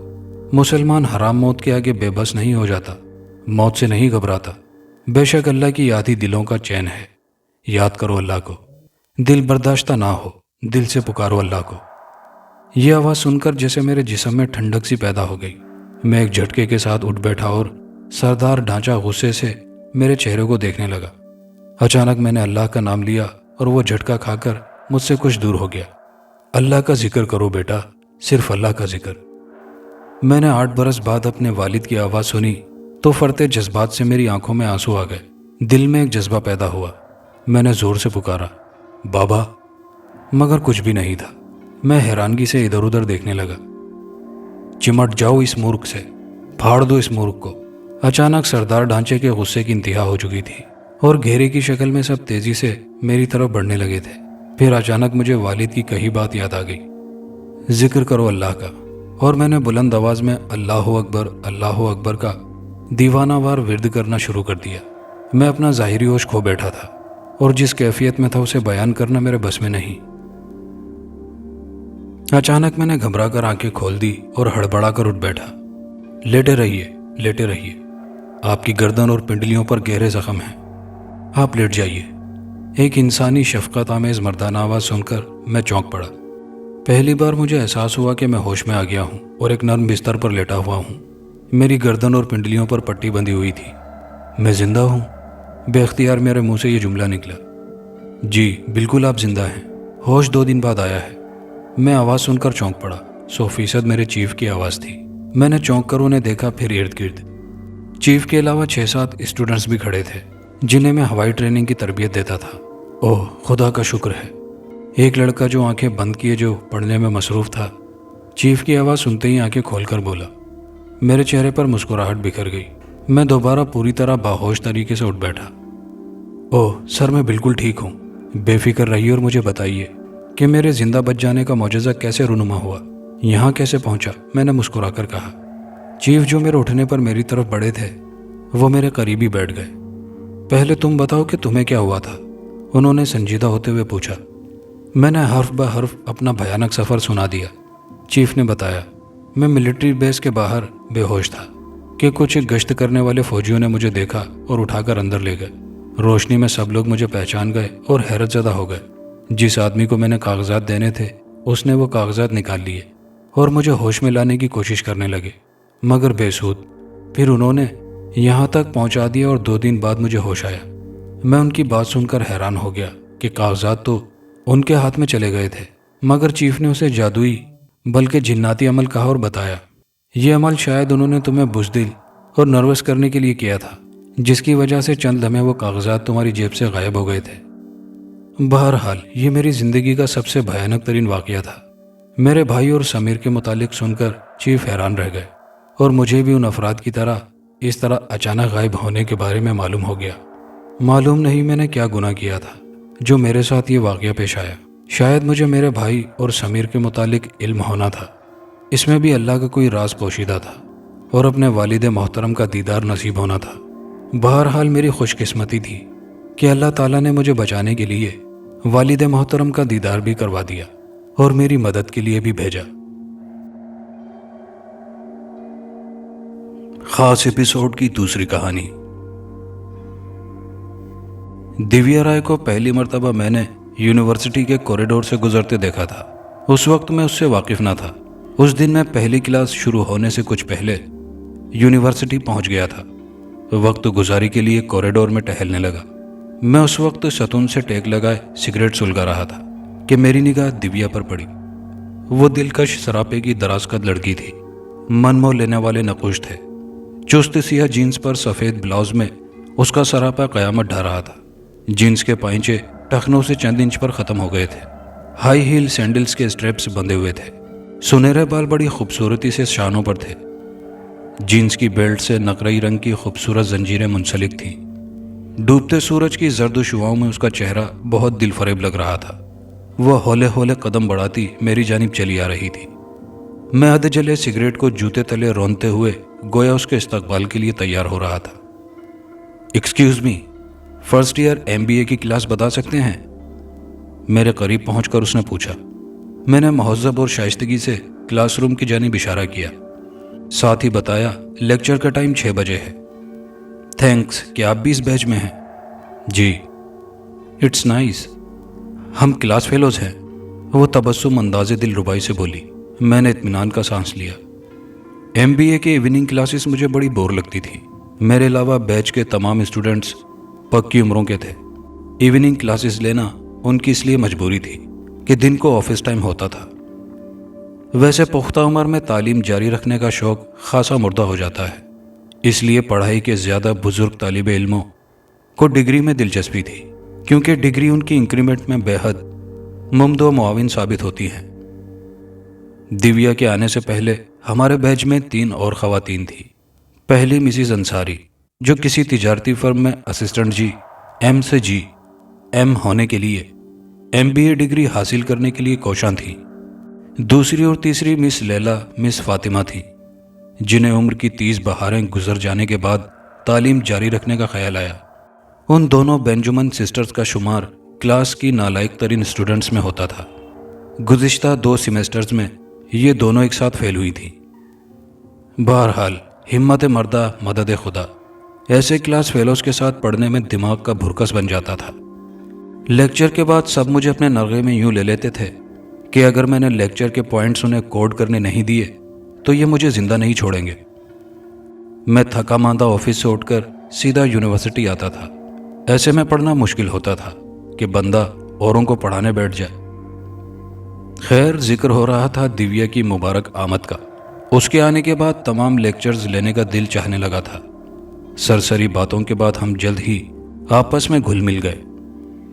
مسلمان حرام موت کے آگے بے بس نہیں ہو جاتا، موت سے نہیں گھبراتا۔ بے شک اللہ کی یاد ہی دلوں کا چین ہے۔ یاد کرو اللہ کو، دل برداشتہ نہ ہو، دل سے پکارو اللہ کو۔ یہ آواز سن کر جیسے میرے جسم میں ٹھنڈک سی پیدا ہو گئی۔ میں ایک جھٹکے کے ساتھ اٹھ بیٹھا اور سردار ڈھانچہ غصے سے میرے چہرے کو دیکھنے لگا۔ अचानक मैंने अल्लाह का नाम लिया और वो झटका खाकर मुझसे कुछ दूर हो गया। अल्लाह का जिक्र करो बेटा, सिर्फ अल्लाह का जिक्र। मैंने 8 बरस बाद अपने वालिद की आवाज़ सुनी तो फरते जज्बात से मेरी आंखों में आंसू आ गए। दिल में एक जज्बा पैदा हुआ। मैंने जोर से पुकारा, बाबा, मगर कुछ भी नहीं था। मैं हैरानगी से इधर उधर देखने लगा। चिमट जाओ इस मूर्ख से, फाड़ दो इस मूर्ख को। अचानक सरदार ढांचे के गुस्से की इंतहा हो चुकी थी और घेरे की शक्ल में सब तेजी से मेरी तरफ बढ़ने लगे थे। फिर अचानक मुझे वालिद की कही बात याद आ गई, जिक्र करो अल्लाह का। और मैंने बुलंद आवाज में अल्लाहु अकबर का दीवानावार विर्द करना शुरू कर दिया। मैं अपना ज़ाहिरी होश खो बैठा था और जिस कैफियत में था उसे बयान करना मेरे बस में नहीं। अचानक मैंने घबरा कर आंखें खोल दी और हड़बड़ा कर उठ बैठा। लेटे रहिए, लेटे रहिए, आपकी गर्दन और पिंडलियों पर गहरे जख्म हैं, आप लेट जाइए। एक इंसानी शफकत आमेज मर्दाना आवाज़ सुनकर मैं चौंक पड़ा। पहली बार मुझे एहसास हुआ कि मैं होश में आ गया हूँ और एक नर्म बिस्तर पर लेटा हुआ हूँ। मेरी गर्दन और पिंडलियों पर पट्टी बंधी हुई थी। मैं जिंदा हूँ? बेख्तियार मेरे मुंह से ये जुमला निकला। जी बिल्कुल, आप जिंदा हैं, होश 2 दिन बाद आया है। मैं आवाज़ सुनकर चौंक पड़ा। 100% मेरे चीफ की आवाज़ थी। मैंने चौंक कर उन्हें देखा, फिर इर्द गिर्द चीफ के अलावा 6-7 स्टूडेंट्स भी खड़े थे जिन्हें मैं हवाई ट्रेनिंग की तरबियत देता था। ओह खुदा का शुक्र है। एक लड़का जो आंखें बंद किए जो पढ़ने में मसरूफ़ था, चीफ की आवाज़ सुनते ही आंखें खोलकर बोला। मेरे चेहरे पर मुस्कुराहट बिखर गई। मैं दोबारा पूरी तरह बाहोश तरीके से उठ बैठा। ओह सर, मैं बिल्कुल ठीक हूँ, बेफिक्र रहिए और मुझे बताइए कि मेरे जिंदा बच जाने का मौजज़ा कैसे रूनुमा हुआ, यहाँ कैसे पहुँचा। मैंने मुस्कुराकर कहा। चीफ जो मेरे उठने पर मेरी तरफ बढ़े थे वो मेरे करीबी बैठ गए। पहले तुम बताओ कि तुम्हें क्या हुआ था, उन्होंने संजीदा होते हुए पूछा। मैंने हर्फ ब हर्फ अपना भयानक सफ़र सुना दिया। चीफ ने बताया, मैं मिलिट्री बेस के बाहर बेहोश था कि कुछ गश्त करने वाले फौजियों ने मुझे देखा और उठाकर अंदर ले गए। रोशनी में सब लोग मुझे पहचान गए और हैरतज़दा हो गए। जिस आदमी को मैंने कागजात देने थे उसने वो कागजात निकाल लिए और मुझे होश में लाने की कोशिश करने लगे, मगर बेसूद। फिर उन्होंने यहाँ तक पहुँचा दिया और 2 दिन बाद मुझे होश आया। मैं उनकी बात सुनकर हैरान हो गया कि कागजात तो उनके हाथ में चले गए थे, मगर चीफ ने उसे जादुई बल्कि जिन्नाती अमल कहा और बताया, ये अमल शायद उन्होंने तुम्हें बुज़दिल और नर्वस करने के लिए किया था, जिसकी वजह से चंद लम्हे वो कागजात तुम्हारी जेब से गायब हो गए थे। बहरहाल ये मेरी ज़िंदगी का सबसे भयानक तरीन वाक़या था। मेरे भाई और समीर के मुतालिक सुनकर चीफ हैरान रह गए और मुझे भी उन अफराद की तरह इस तरह अचानक गायब होने के बारे में मालूम हो गया। मालूम नहीं मैंने क्या गुनाह किया था जो मेरे साथ ये वाक़या पेश आया। शायद मुझे मेरे भाई और समीर के मुतालिक इल्म होना था, इसमें भी अल्लाह का कोई राज पोशीदा था, और अपने वालिद मोहतरम का दीदार नसीब होना था। बहरहाल मेरी खुशकिस्मती थी कि अल्लाह ताला ने मुझे बचाने के लिए वालिद मोहतरम का दीदार भी करवा दिया और मेरी मदद के लिए भी भेजा। खास एपिसोड की दूसरी कहानी। दिव्या राय को पहली मर्तबा मैंने यूनिवर्सिटी के कॉरिडोर से गुजरते देखा था। उस वक्त मैं उससे वाकिफ ना था। उस दिन मैं पहली क्लास शुरू होने से कुछ पहले यूनिवर्सिटी पहुंच गया था। वक्त गुजारी के लिए कॉरिडोर में टहलने लगा। मैं उस वक्त सतून से टेक लगाए सिगरेट सुलगा रहा था कि मेरी निगाह दिव्या पर पड़ी। वो दिलकश सरापे की दराज कद लड़की थी। मन मोह लेने वाले नकुश थे। चुस्त सिया जीन्स पर सफ़ेद ब्लाउज में उसका सरापा कयामत ढा रहा था। जीन्स के पाइंचे टखनों से चंद इंच पर ख़त्म हो गए थे। हाई हील सैंडल्स के स्ट्रैप्स बंधे हुए थे। सुनहरे बाल बड़ी खूबसूरती से शानों पर थे। जीन्स की बेल्ट से नकरई रंग की खूबसूरत जंजीरें मुंसलिक थीं। डूबते सूरज की जर्द शुआओं में उसका चेहरा बहुत दिलफरेब लग रहा था। वह हौले हौले कदम बढ़ाती मेरी जानिब चली आ रही थी। मैं अध जले सिगरेट को जूते तले रौंदते हुए गोया उसके इस्तकबाल के लिए तैयार हो रहा था। Excuse me, first year MBA की क्लास बता सकते हैं? मेरे करीब पहुंचकर उसने पूछा। मैंने महज़्ज़ब और शाइस्तगी से क्लासरूम की जानिब इशारा किया। साथ ही बताया, लेक्चर का टाइम 6 बजे है। थैंक्स, क्या आप भी इस बैच में हैं? जी। इट्स नाइस, हम क्लास फेलोज हैं, वो तबस्सुम अंदाज़े दिल रुबाई से बोली। मैंने इत्मीनान का सांस लिया। MBA के इवनिंग क्लासेस मुझे बड़ी बोर लगती थी। मेरे अलावा बैच के तमाम स्टूडेंट्स पक्की उम्रों के थे ایوننگ کلاسز لینا ان کی اس لیے مجبوری تھی کہ دن کو آفس ٹائم ہوتا تھا۔ ویسے پختہ عمر میں تعلیم جاری رکھنے کا شوق خاصا مردہ ہو جاتا ہے، اس لیے پڑھائی کے زیادہ بزرگ طالب علموں کو ڈگری میں دلچسپی تھی، کیونکہ ڈگری ان کی انکریمنٹ میں بے حد ممد و معاون ثابت ہوتی ہیں۔ دیویا کے آنے سے پہلے ہمارے بیچ میں 3 اور خواتین تھیں۔ پہلی مسز انصاری، جو کسی تجارتی فرم میں اسسٹنٹ ایم سے ایم ہونے کے لیے MBA ڈگری حاصل کرنے کے لیے کوشاں تھیں۔ دوسری اور تیسری مس لیلا، مس فاطمہ تھیں، جنہیں عمر کی 30 بہاریں گزر جانے کے بعد تعلیم جاری رکھنے کا خیال آیا۔ ان دونوں بینجمن سسٹرز کا شمار کلاس کی نالائق ترین اسٹوڈنٹس میں ہوتا تھا۔ گزشتہ 2 سیمیسٹرز میں یہ دونوں ایک ساتھ فیل ہوئی تھیں۔ بہرحال ہمت مردہ مدد خدا، ایسے کلاس فیلوز کے ساتھ پڑھنے میں دماغ کا بھرکس بن جاتا تھا۔ لیکچر کے بعد سب مجھے اپنے نرغے میں یوں لے لیتے تھے کہ اگر میں نے لیکچر کے پوائنٹس انہیں کوڈ کرنے نہیں دیے تو یہ مجھے زندہ نہیں چھوڑیں گے۔ میں تھکا ماندہ آفس سے اٹھ کر سیدھا یونیورسٹی آتا تھا۔ ایسے میں پڑھنا مشکل ہوتا تھا کہ بندہ اوروں کو پڑھانے بیٹھ جائے۔ خیر، ذکر ہو رہا تھا دیویا کی مبارک آمد کا۔ اس کے آنے کے بعد تمام لیکچرز لینے کا دل چاہنے لگا تھا۔ سرسری باتوں کے بعد ہم جلد ہی آپس میں گھل مل گئے،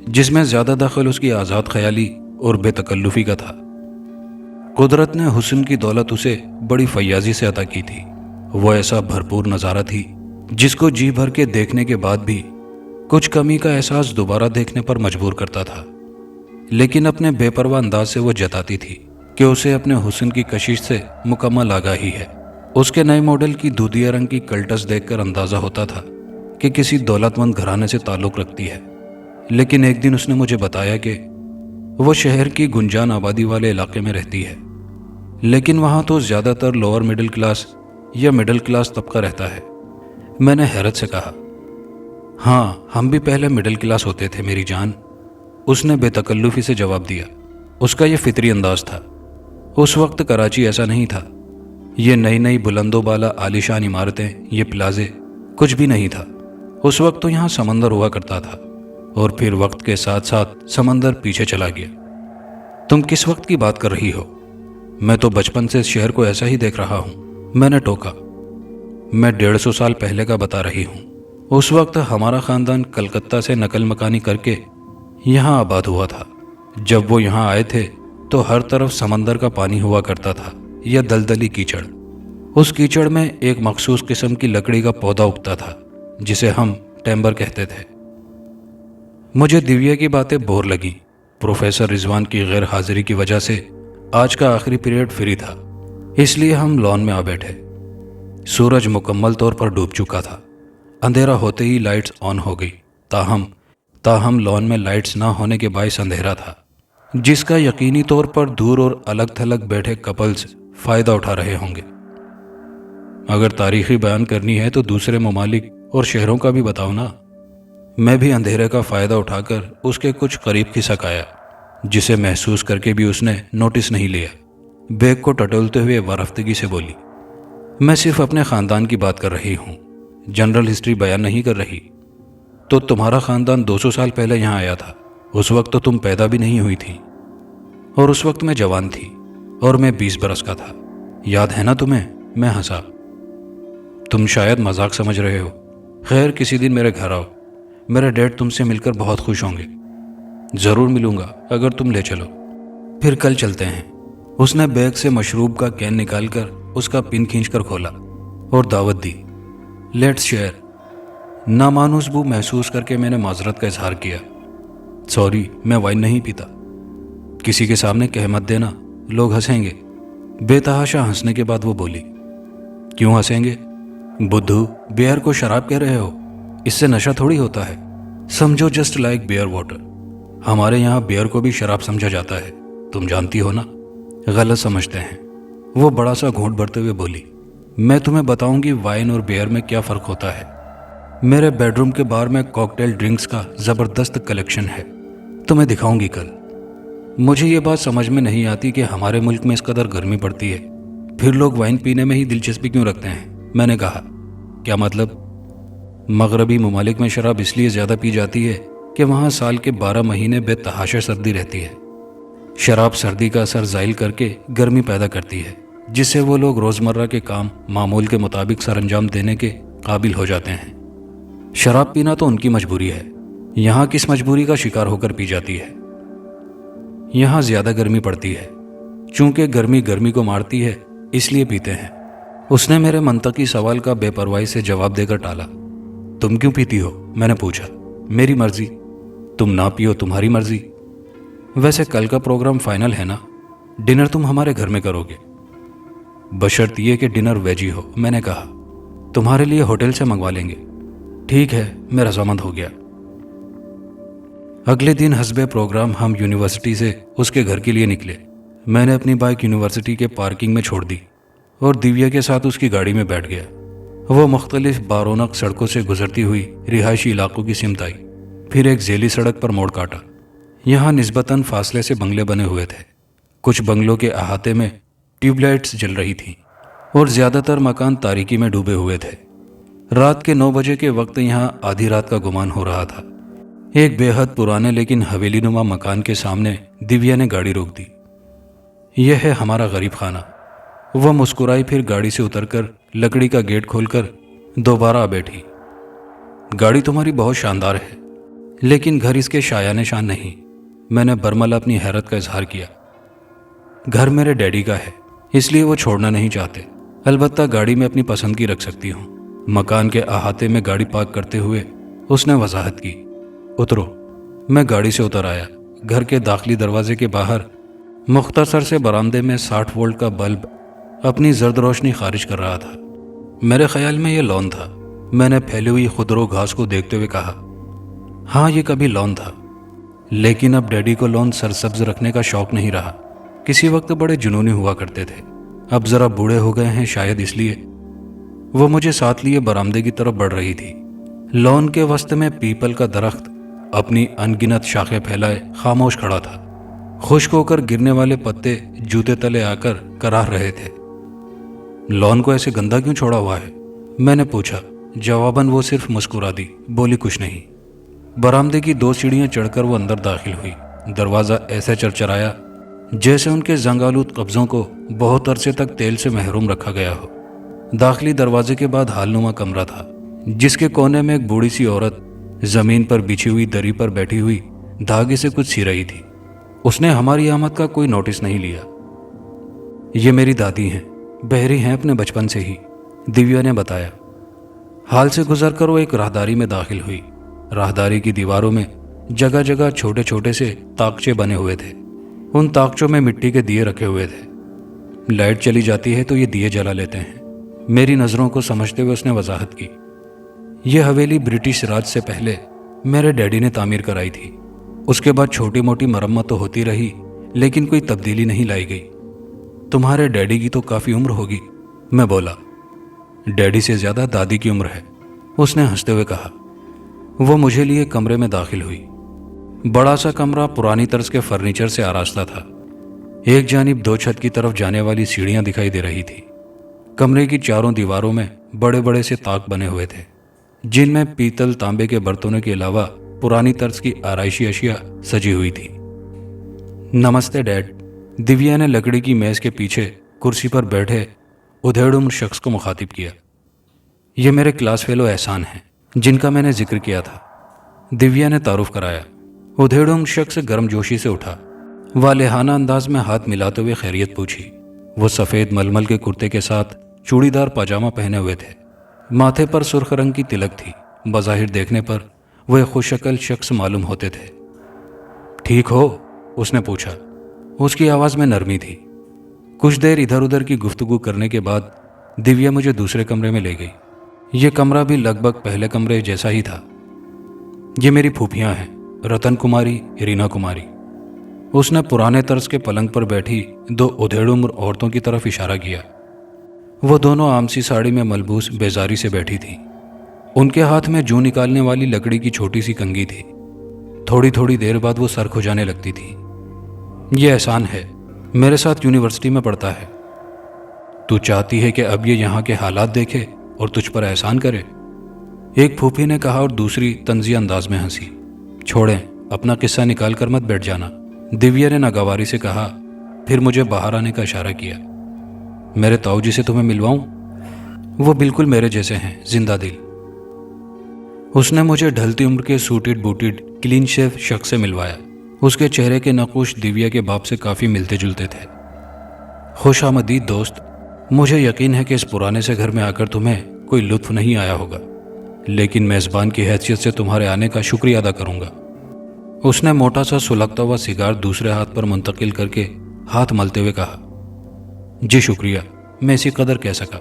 جس میں زیادہ دخل اس کی آزاد خیالی اور بے تکلفی کا تھا۔ قدرت نے حسن کی دولت اسے بڑی فیاضی سے عطا کی تھی۔ وہ ایسا بھرپور نظارہ تھی جس کو جی بھر کے دیکھنے کے بعد بھی کچھ کمی کا احساس دوبارہ دیکھنے پر مجبور کرتا تھا، لیکن اپنے بے پرواہ انداز سے وہ جتاتی تھی کہ اسے اپنے حسن کی کشش سے مکمل آگاہی ہے۔ اس کے نئے ماڈل کی دودھیا رنگ کی کلٹس دیکھ کر اندازہ ہوتا تھا کہ کسی دولت مند گھرانے سے تعلق رکھتی ہے۔ لیکن ایک دن اس نے مجھے بتایا کہ وہ شہر کی گنجان آبادی والے علاقے میں رہتی ہے، لیکن وہاں تو زیادہ تر لوور مڈل کلاس یا مڈل کلاس طبقہ رہتا ہے۔ میں نے حیرت سے کہا، ہاں ہم بھی پہلے مڈل کلاس ہوتے تھے میری جان۔ اس نے بے تکلفی سے جواب دیا۔ اس کا یہ فطری انداز تھا۔ اس وقت کراچی ایسا نہیں تھا۔ یہ نئی بلند و بالا عالیشان عمارتیں، یہ پلازے، کچھ بھی نہیں تھا۔ اس وقت تو یہاں سمندر ہوا کرتا تھا، اور پھر وقت کے ساتھ ساتھ سمندر پیچھے چلا گیا۔ تم کس وقت کی بات کر رہی ہو؟ میں تو بچپن سے اس شہر کو ایسا ہی دیکھ رہا ہوں، میں نے ٹوکا۔ میں 150 سال پہلے کا بتا رہی ہوں۔ اس وقت ہمارا خاندان کلکتہ سے نقل مکانی کر کے یہاں آباد ہوا تھا۔ جب وہ یہاں آئے تھے تو ہر طرف سمندر کا پانی ہوا کرتا تھا یا دلدلی کیچڑ۔ اس کیچڑ میں ایک مخصوص قسم کی لکڑی کا پودا اگتا تھا جسے ہم ٹیمبر کہتے تھے۔ مجھے دیویا کی باتیں بور لگیں۔ پروفیسر رضوان کی غیر حاضری کی وجہ سے آج کا آخری پیریڈ فری تھا، اس لیے ہم لان میں آ بیٹھے۔ سورج مکمل طور پر ڈوب چکا تھا۔ اندھیرا ہوتے ہی لائٹس آن ہو گئی، تاہم لان میں لائٹس نہ ہونے کے باعث اندھیرا تھا، جس کا یقینی طور پر دور اور الگ تھلگ بیٹھے کپلز فائدہ اٹھا رہے ہوں گے۔ اگر تاریخی بیان کرنی ہے تو دوسرے ممالک اور شہروں کا بھی بتاؤ نا۔ میں بھی اندھیرے کا فائدہ اٹھا کر اس کے کچھ قریب کھسک آیا، جسے محسوس کر کے بھی اس نے نوٹس نہیں لیا۔ بیگ کو ٹٹولتے ہوئے وارفتگی سے بولی، میں صرف اپنے خاندان کی بات کر رہی ہوں، جنرل ہسٹری بیان نہیں کر رہی۔ تو تمہارا خاندان 200 سال پہلے یہاں آیا تھا، اس وقت تو تم پیدا بھی نہیں ہوئی تھی، اور اس وقت میں جوان تھی اور میں 20 برس کا تھا، یاد ہے نا تمہیں؟ میں ہنسا۔ تم شاید مذاق سمجھ رہے ہو۔ خیر، کسی دن میرے گھر آؤ، میرے ڈیڈ تم سے مل کر بہت خوش ہوں گے۔ ضرور ملوں گا اگر تم لے چلو۔ پھر کل چلتے ہیں۔ اس نے بیگ سے مشروب کا کین نکال کر اس کا پن کھینچ کر کھولا اور دعوت دی، لیٹس شیئر۔ نامانوس بو محسوس کر کے میں نے معذرت کا اظہار کیا، سوری میں وائن نہیں پیتا۔ کسی کے سامنے کہہ مت دینا، لوگ ہنسیں گے۔ بے تحاشا ہنسنے کے بعد وہ بولی، کیوں ہنسیں گے؟ بدھو، بیئر کو شراب کہہ رہے ہو؟ اس سے نشہ تھوڑی ہوتا ہے، سمجھو جسٹ لائک بیئر واٹر۔ ہمارے یہاں بیئر کو بھی شراب سمجھا جاتا ہے، تم جانتی ہو نا۔ غلط سمجھتے ہیں۔ وہ بڑا سا گھونٹ بھرتے ہوئے بولی، میں تمہیں بتاؤں گی وائن اور بیئر میں کیا فرق ہوتا ہے۔ میرے بیڈ روم کے بار میں کاکٹیل ڈرنکس کا زبردست کلیکشن ہے، تمہیں دکھاؤں گی کل۔ مجھے یہ بات سمجھ میں نہیں آتی کہ ہمارے ملک میں اس قدر گرمی پڑتی ہے، پھر لوگ وائن پینے میں ہی دلچسپی کیوں رکھتے ہیں؟ میں نے کہا، کیا مطلب؟ مغربی ممالک میں شراب اس لیے زیادہ پی جاتی ہے کہ وहाँ साल के 12 महीने बेतहाशा सर्दी रहती है। शराब सर्दी का असर ज़ाइल करके गर्मी पैदा करती है, जिससे वो लोग रोज़मर्रा के काम मामूल के मुताबिक सरअंजाम देने के काबिल हो जाते हैं। शराब पीना तो उनकी मजबूरी है, यहाँ किस मजबूरी का शिकार होकर पी जाती है। यहाँ ज़्यादा गर्मी पड़ती है, चूंकि गर्मी गर्मी को मारती है इसलिए पीते हैं। उसने मेरे मंतकी सवाल का बेपरवाही से जवाब देकर टाला। तुम क्यों पीती हो? मैंने पूछा। मेरी मर्जी। तुम ना पियो तुम्हारी मर्जी। वैसे कल का प्रोग्राम फाइनल है ना, डिनर तुम हमारे घर में करोगे, बशर्त ये कि डिनर वेजी हो। मैंने कहा। तुम्हारे लिए होटल से मंगवा लेंगे। ठीक है, मैं रजामंद हो गया। अगले दिन हस्बे प्रोग्राम हम यूनिवर्सिटी से उसके घर के लिए निकले। मैंने अपनी बाइक यूनिवर्सिटी के पार्किंग में छोड़ दी और दिव्या के साथ उसकी गाड़ी में बैठ गया। वो मुख्तलिफ बारोनक सड़कों से गुजरती हुई रिहायशी इलाकों की सिमत आई, फिर एक झेली सड़क पर मोड़ काटा। यहाँ निस्बतन फासले से बंगले बने हुए थे। कुछ बंगलों के अहाते में ट्यूबलाइट्स जल रही थीं और ज़्यादातर मकान तारीकी में डूबे हुए थे। रात के 9 बजे के वक्त यहाँ आधी रात का गुमान हो रहा था। एक बेहद पुराने लेकिन हवेली नुमा मकान के सामने दिव्या ने गाड़ी रोक दी। यह है हमारा गरीब खाना। वह मुस्कुराई, फिर गाड़ी से उतरकर लकड़ी का गेट खोलकर दोबारा आ बैठी। गाड़ी तुम्हारी बहुत शानदार है, लेकिन घर इसके शायाने शान नहीं। मैंने बरमला अपनी हैरत का इजहार किया। घर मेरे डैडी का है, इसलिए वो छोड़ना नहीं चाहते। अलबत्ता गाड़ी में अपनी पसंद की रख सकती हूँ। मकान के अहाते में गाड़ी पार्क करते हुए उसने वजाहत की। उतरो। मैं गाड़ी से उतर आया। घर के दाखिली दरवाजे के बाहर मुख्तसर से बरामदे में 60 वोल्ट का बल्ब अपनी जर्द रोशनी खारिज कर रहा था। मेरे ख्याल में यह लॉन था। मैंने फैली हुई खुदरो घास को देखते हुए कहा, हाँ ये कभी लॉन था, लेकिन अब डैडी को लॉन सरसब्ज रखने का शौक नहीं रहा। किसी वक्त बड़े जुनूनी हुआ करते थे, अब जरा बूढ़े हो गए हैं, शायद इसलिए। वो मुझे साथ लिए बरामदे की तरफ बढ़ रही थी। लॉन के वस्त में पीपल का दरख्त अपनी अनगिनत शाखें फैलाए खामोश खड़ा था। खुश्क होकर गिरने वाले पत्ते जूते तले आकर करार रहे थे। लॉन को ऐसे गंदा क्यों छोड़ा हुआ है? मैंने पूछा। जवाबन वो सिर्फ मुस्कुरा दी, बोली कुछ नहीं। बरामदे की 2 सीढ़ियां चढ़कर वो अंदर दाखिल हुई। दरवाज़ा ऐसे चरचराया जैसे उनके जंगालूद कब्जों को बहुत अरसे तक तेल से महरूम रखा गया हो। दाखिली दरवाजे के बाद हालनुमा कमरा था, जिसके कोने में एक बूढ़ी सी औरत जमीन पर बिछी हुई दरी पर बैठी हुई धागे से कुछ सी रही थी। उसने हमारी आमद का कोई नोटिस नहीं लिया। ये मेरी दादी हैं, बहरी हैं अपने बचपन से ही, दिव्या ने बताया। हाल से गुजरकर वो एक राहदारी में दाखिल हुई। राहदारी की दीवारों में जगह जगह छोटे छोटे से ताकचे बने हुए थे। उन ताकचों में मिट्टी के दिए रखे हुए थे। लाइट चली जाती है तो ये दिए जला लेते हैं। मेरी नज़रों को समझते हुए उसने वजाहत की। यह हवेली ब्रिटिश राज से पहले मेरे डैडी ने तामीर कराई थी। उसके बाद छोटी मोटी मरम्मत तो होती रही, लेकिन कोई तब्दीली नहीं लाई गई। तुम्हारे डैडी की तो काफ़ी उम्र होगी, मैं बोला। डैडी से ज़्यादा दादी की उम्र है, उसने हंसते हुए कहा। वो मुझे लिए कमरे में दाखिल हुई। बड़ा सा कमरा पुरानी तर्ज के फर्नीचर से आरास्ता था। एक जानिब 2 छत की तरफ जाने वाली सीढ़ियां दिखाई दे रही थी। कमरे की चारों दीवारों में बड़े बड़े से ताक बने हुए थे, जिनमें पीतल तांबे के बर्तनों के अलावा पुरानी तर्ज की आराइशी अशिया सजी हुई थी। नमस्ते डैड, दिव्या ने लकड़ी की मेज के पीछे कुर्सी पर बैठे उधेड़ुम्र शख्स को मुखातिब किया। ये मेरे क्लास फेलो एहसान हैं, जिनका मैंने जिक्र किया था, दिव्या ने तारुफ कराया। उधेड़ुम्र शख्स गर्मजोशी से उठा। वालेहाना अंदाज में हाथ मिलाते हुए खैरियत पूछी। वो सफ़ेद मलमल के कुर्ते के साथ चूड़ीदार पाजामा पहने हुए थे। माथे पर सुर्ख रंग की तिलक थी। बज़ाहिर देखने पर वह खुशशक्ल शख्स मालूम होते थे। ठीक हो? उसने पूछा। उसकी आवाज़ में नरमी थी। कुछ देर इधर उधर की गुफ्तगू करने के बाद दिव्या मुझे दूसरे कमरे में ले गई। ये कमरा भी लगभग पहले कमरे जैसा ही था। ये मेरी फूफियाँ हैं, रतन कुमारी, रीना कुमारी। उसने पुराने तर्ज के पलंग पर बैठी 2 उधेड़ुम्र औरतों की तरफ इशारा किया। वो दोनों आमसी साड़ी में मलबूस बेजारी से बैठी थीं। उनके हाथ में जूं निकालने वाली लकड़ी की छोटी सी कंघी थी। थोड़ी थोड़ी देर बाद वो सर खुजाने लगती थी। ये एहसान है, मेरे साथ यूनिवर्सिटी में पढ़ता है। तू चाहती है कि अब ये यहाँ के हालात देखे और तुझ पर एहसान करे? एक फूफी ने कहा और दूसरी तंज़िया अंदाज में हंसी। چھوڑیں, اپنا قصہ نکال کر مت بیٹھ جانا، دیویا نے ناگواری سے کہا، پھر مجھے باہر آنے کا اشارہ کیا۔ میرے تاؤ جی سے تمہیں ملواؤں؟ وہ بالکل میرے جیسے ہیں، زندہ دل۔ اس نے مجھے ڈھلتی عمر کے سوٹڈ بوٹڈ کلین شیو شخص سے ملوایا۔ اس کے چہرے کے نقوش دیویا کے باپ سے کافی ملتے جلتے تھے۔ خوش آمدید دوست، مجھے یقین ہے کہ اس پرانے سے گھر میں آ کر تمہیں کوئی لطف نہیں آیا ہوگا، لیکن میزبان کی حیثیت سے تمہارے آنے کا شکریہ ادا کروں گا۔ اس نے موٹا سا سلگتا ہوا سگار دوسرے ہاتھ پر منتقل کر کے ہاتھ ملتے ہوئے کہا، جی شکریہ، میں اسی قدر کہہ سکا۔